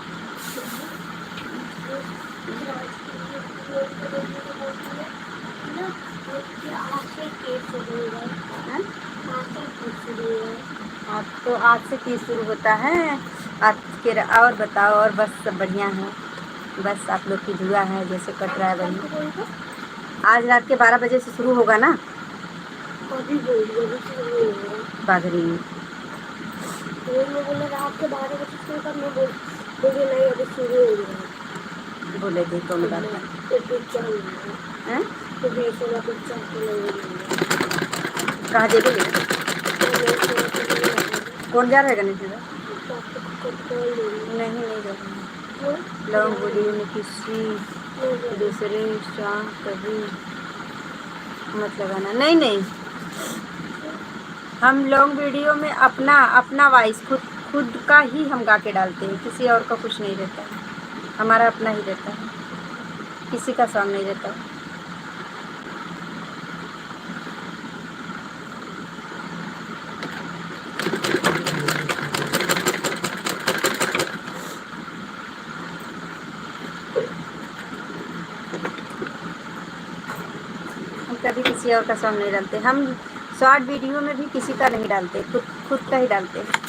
हाँ? हाँ, तो आज से तीज शुरू होता है आज के और बताओ और बस सब बढ़िया है बस आप लोग की दुआ है जैसे कट रहा है वही आज रात के 12 बजे से शुरू होगा ना बागरी रात के 12 बजे शुरू करना बोले नहीं अभी शुरू हो गया बोले थे कौन बात है तो पिक्चर हैं? तो बेचना पिक्चर तो कहाँ देखे कौन जा रहा है गणेश जी नहीं नहीं जा रहा लौंग वीडियो में किसी दूसरे सॉन्ग कभी मत लगाना नहीं नहीं हम लॉन्ग वीडियो में अपना अपना वॉइस खुद का ही हम गा के डालते हैं किसी और का कुछ नहीं रहता है हमारा अपना ही रहता है किसी का सॉन्ग नहीं रहता हम कभी किसी और का सॉन्ग नहीं डालते हम शॉर्ट वीडियो में भी किसी का नहीं डालते खुद का ही डालते हैं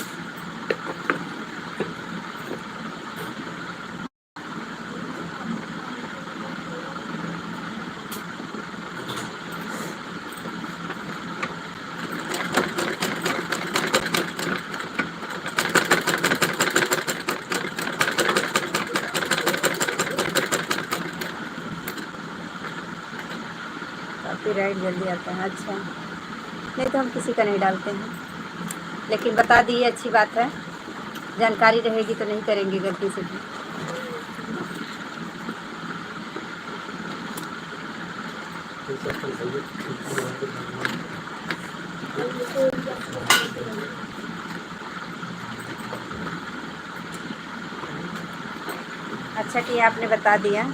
कॉपीराइट जल्दी आता है अच्छा नहीं तो हम किसी का नहीं डालते हैं लेकिन बता दिए अच्छी बात है जानकारी रहेगी तो नहीं करेंगे गलती से भी अच्छा कि आपने बता दिया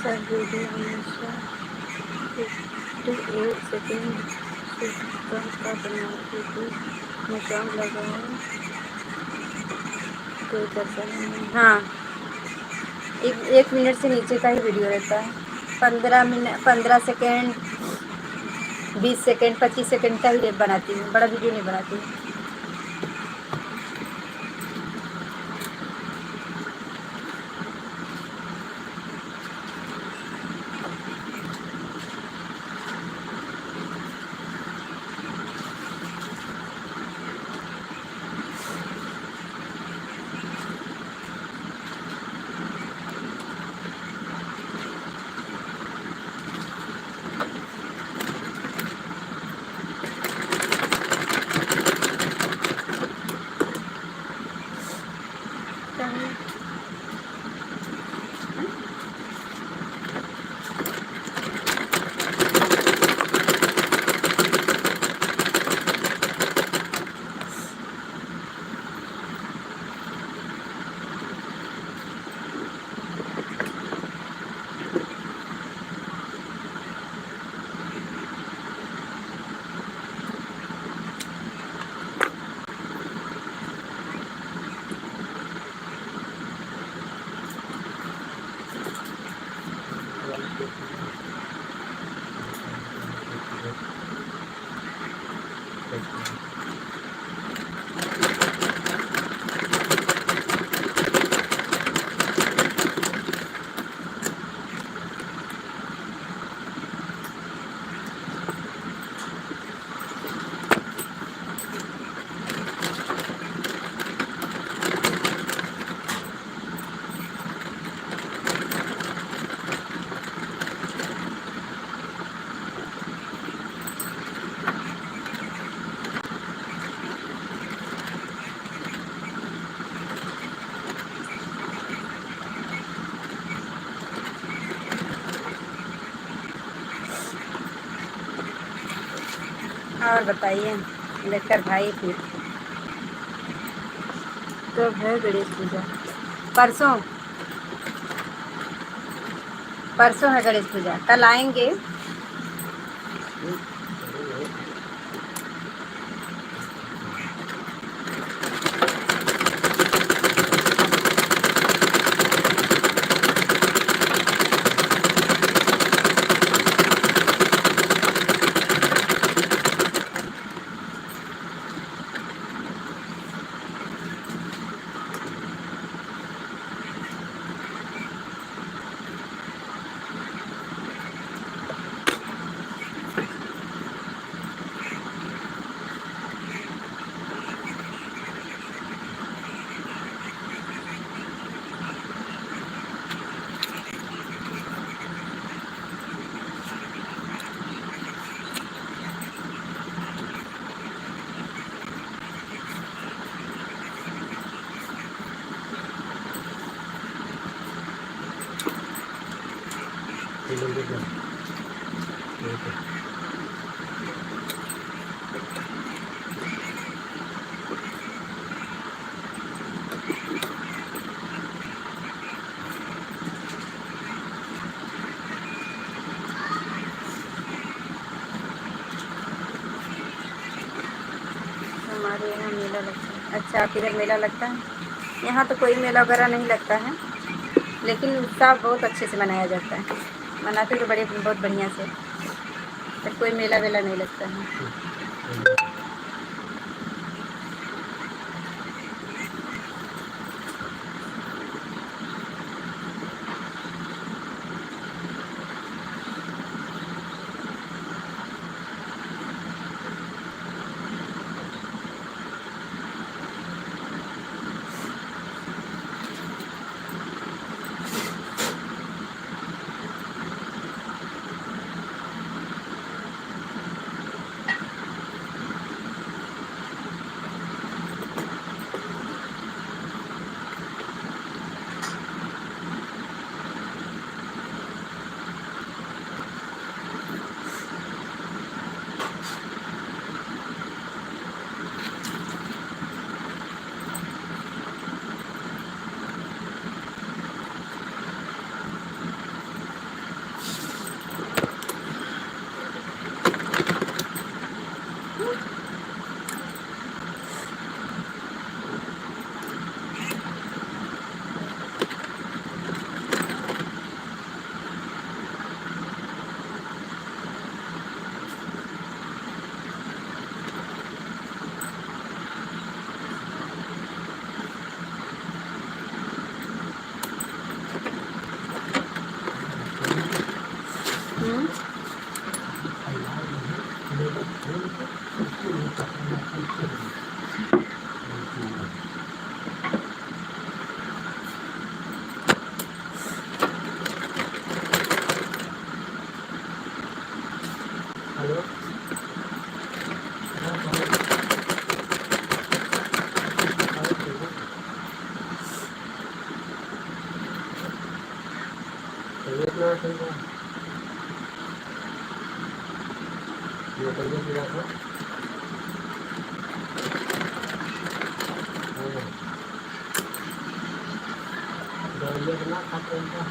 सब वीडियो हमेशा 58 सेकेंड से कम का बनाती थी। मैं सॉन्ग लगाऊँ कोई दर्शन नहीं। हाँ, एक मिनट से नीचे का ही वीडियो रहता है। 15 सेकेंड, 20 सेकेंड, 25 सेकेंड का ही बनाती हूँ, बड़ा वीडियो नहीं बनाती हूँ। और बताइए लेकर भाई फिर कब है गणेश पूजा? परसों परसों है गणेश पूजा। कल आएंगे। हमारे यहाँ मेला लगता है। अच्छा, आपके इधर मेला लगता है? यहाँ तो कोई मेला वगैरह नहीं लगता है, लेकिन उत्सव बहुत अच्छे से मनाया जाता है। मनाते तो बहुत बढ़िया से, तो कोई मेला वेला नहीं लगता है। हम्म? तैयार नहीं मेरे फोन को उसको नहीं पकड़ना पीछे हेलो हाँ भाई तबीयत ना सही है ये तबीयत गिरा था दवाइयाँ ना खाते हैं क्या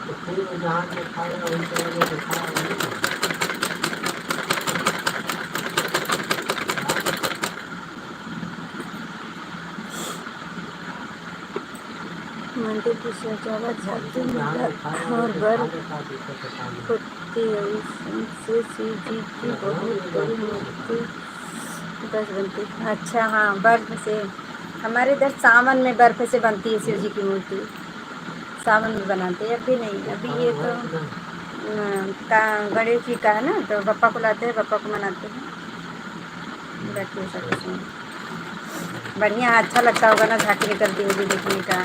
तो फिर जहाँ से खाएगा वही तरह से खाएगा नहीं मंदिर की सजावट झांकी जहाँ माला से खाएगा और वही बर्फ खाने का दिक्कत है खाने में होती है। से शिव जी की बहुत बड़ी मूर्ति बर्फ बनती है। अच्छा हाँ, बर्फ से हमारे इधर सावन में बर्फ से बनती है शिव जी की मूर्ति। सावन में बनाते हैं, अभी नहीं। अभी ये तो का गणेश जी का है ना, तो बप्पा को लाते हैं, बप्पा को मनाते हैं। बैठिए सब इसमें बढ़िया अच्छा लगता होगा ना, झांकी निकलती होगी देखने का।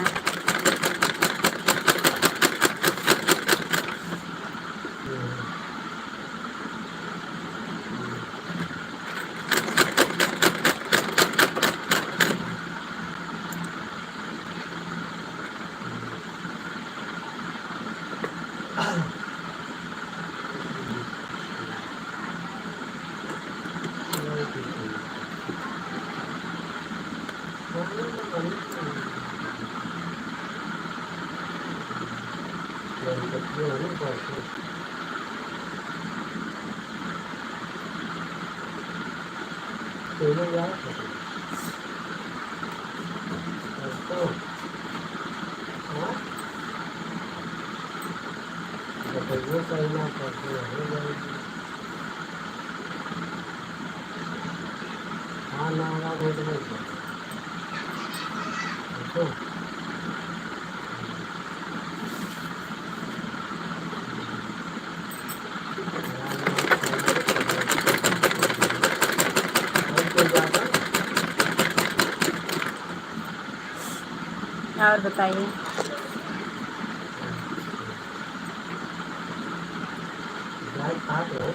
हाँ ना बहुत देखो और बताइए। गाय खाते हो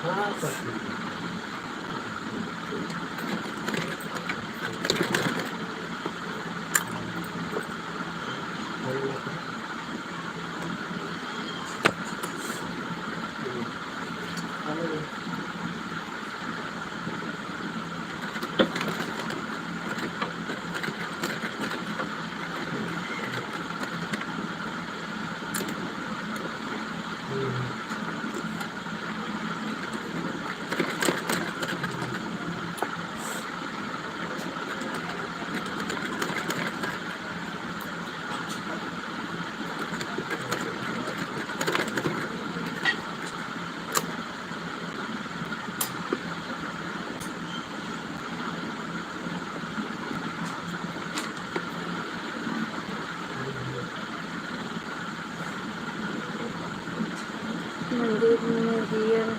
हाँ सब ठीक है मंदिर में रियल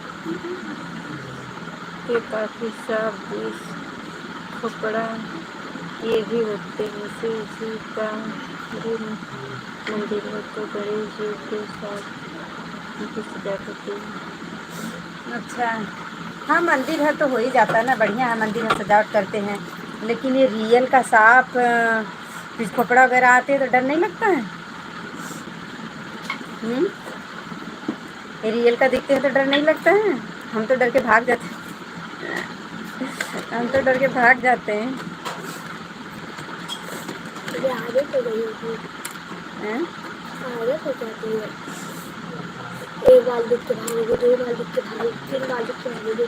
के काफ़ी साफ बीज कपड़ा ये भी होते हैं। शिव जी का भी मंदिर है, तो गणेश जी के साथ उनकी सजावट होती है। अच्छा हाँ, मंदिर है तो हो ही जाता है ना, बढ़िया है। मंदिर में सजावट करते हैं, लेकिन ये रियल का साफ बीज कपड़ा वगैरह आते हैं तो डर नहीं लगता है? ये रियल का दिखते हैं तो डर नहीं लगता है? हम तो डर के भाग जाते हैं। हम तो डर के भाग जाते हैं। ये आगे तो गई होगी। हैं? आदत हो जाती है। एक बार लिख के भागोगे, 2 बार लिख के भागोगे, 3 बार लिख के भागोगे,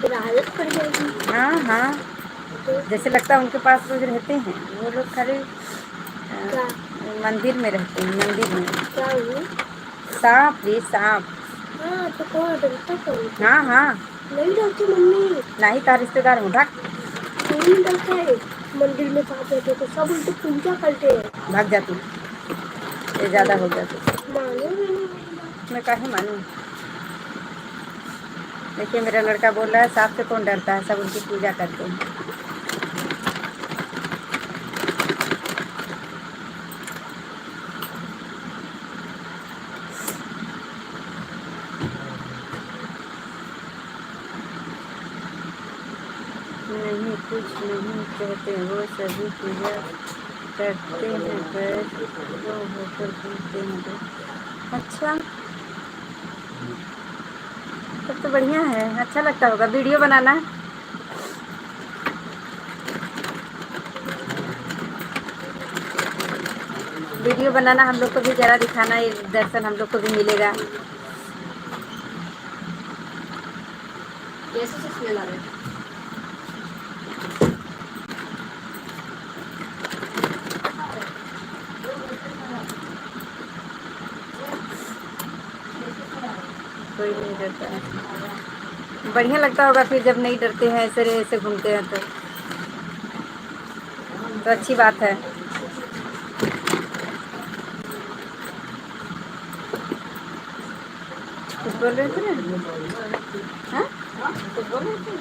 फिर आदत पड़ जाएगी। हाँ हाँ, तो जैसे लगता है उनके पास रोज रहते हैं, वो लोग खाली क्या मंदिर में रहते हैं, मंदिर में। क्या हुआ? सांप रे सांप। हाँ तो कौन डरता कौन? हाँ हाँ, नहीं डरती मम्मी, नहीं का रिश्तेदार हूँ, भाग नहीं डरते हैं। मंदिर में सांप रहते तो सब उनकी पूजा करते हैं। भाग जा तू, ये ज़्यादा हो गया तू। मानो भी नहीं मेरी बात। मैं काहे मानूँ? देखिए मेरा लड़का बोल रहा है सांप से कौन डरता है, सब उनकी पूजा करते हैं। नहीं कुछ नहीं कहते, वो सभी पूजा करते हैं, पर वो होकर घूमते हैं तो। अच्छा, तब तो बढ़िया है, अच्छा लगता होगा। वीडियो बनाना, वीडियो बनाना, हम लोग को भी ज़रा दिखाना, ये दर्शन हम लोग को भी मिलेगा। कैसे से स्मेल आ रहा है? कोई नहीं डरता है, बढ़िया लगता होगा फिर जब नहीं डरते हैं, ऐसे ऐसे घूमते हैं तो अच्छी बात है। कुछ बोल रहे थे ना? हाँ, कुछ बोल रहे थे?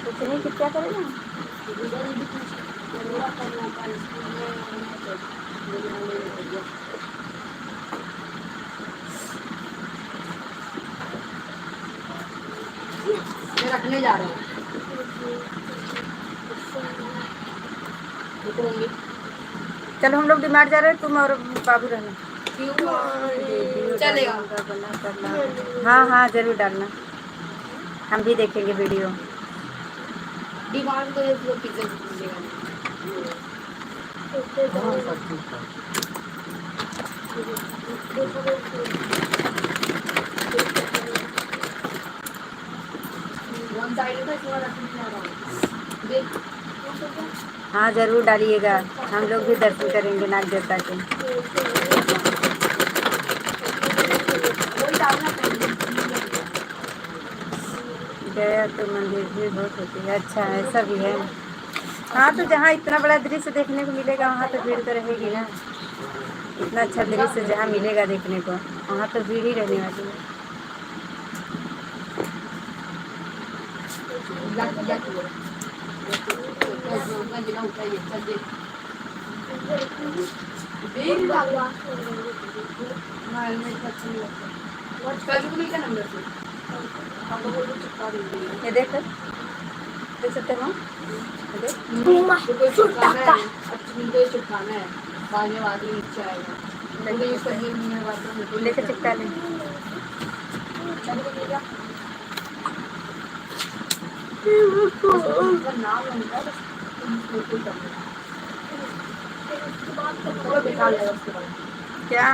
कुछ नहीं, कि क्या करेगा? मैं रखने जा रहा हूँ। रुको मम्मी। चलो हम लोग डिमांड जा रहे हैं, तुम और बाबू रहना। चलेगा। बना करना, हाँ हाँ जरूर डालना, हम भी देखेंगे वीडियो। डिमांड को एक लोग पिज्जा मिलेगा। हाँ सब ठीक है। वन साइड का इसमें रखने जा रहा हूँ। देख हाँ जरूर डालिएगा, हम लोग भी दर्शन करेंगे नाग देवता के। वही डालना पड़ेगा। गया तो मंदिर भी बहुत होती है, अच्छा ऐसा भी है। हाँ तो जहाँ इतना बड़ा दृश्य देखने को मिलेगा वहाँ तो भीड़ तो रहेगी ना। इतना अच्छा दृश्य जहाँ मिलेगा देखने को, वहाँ तो भीड़ ही रहने वाली है। ये देख देख सकते हो, ये देख। चिपकाना है, बाद में नीचे आएगा। लेकर चिपका लें। नाम बेकार लगा उसके बाद। क्या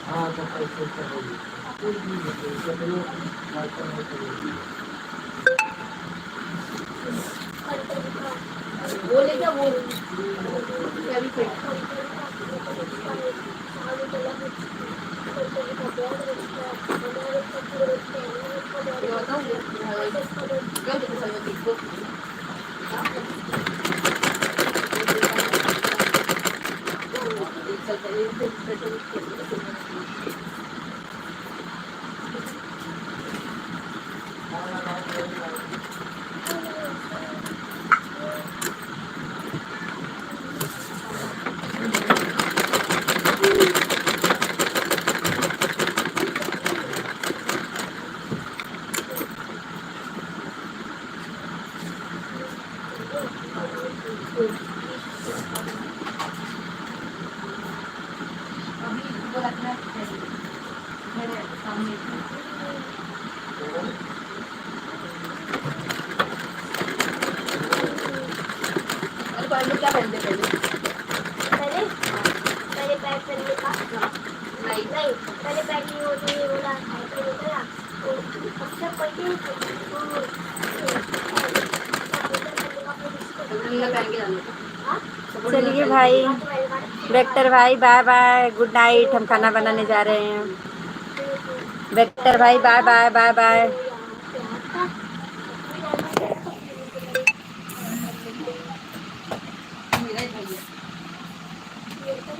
हाँ तो पैसे से होगी। वो ले क्या वो क्या भी फेंक। ये बताओ क्या देखो देखो अभी वो रखना है। नीला पहन के डालो। चलिए भाई, वेक्टर भाई बाय बाय, गुड नाइट। हम खाना बनाने जा रहे हैं। वेक्टर भाई बाय बाय बाय बाय। मेरा ही भाई है।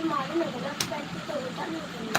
मालूम है गलत पैंट तो होता नहीं है।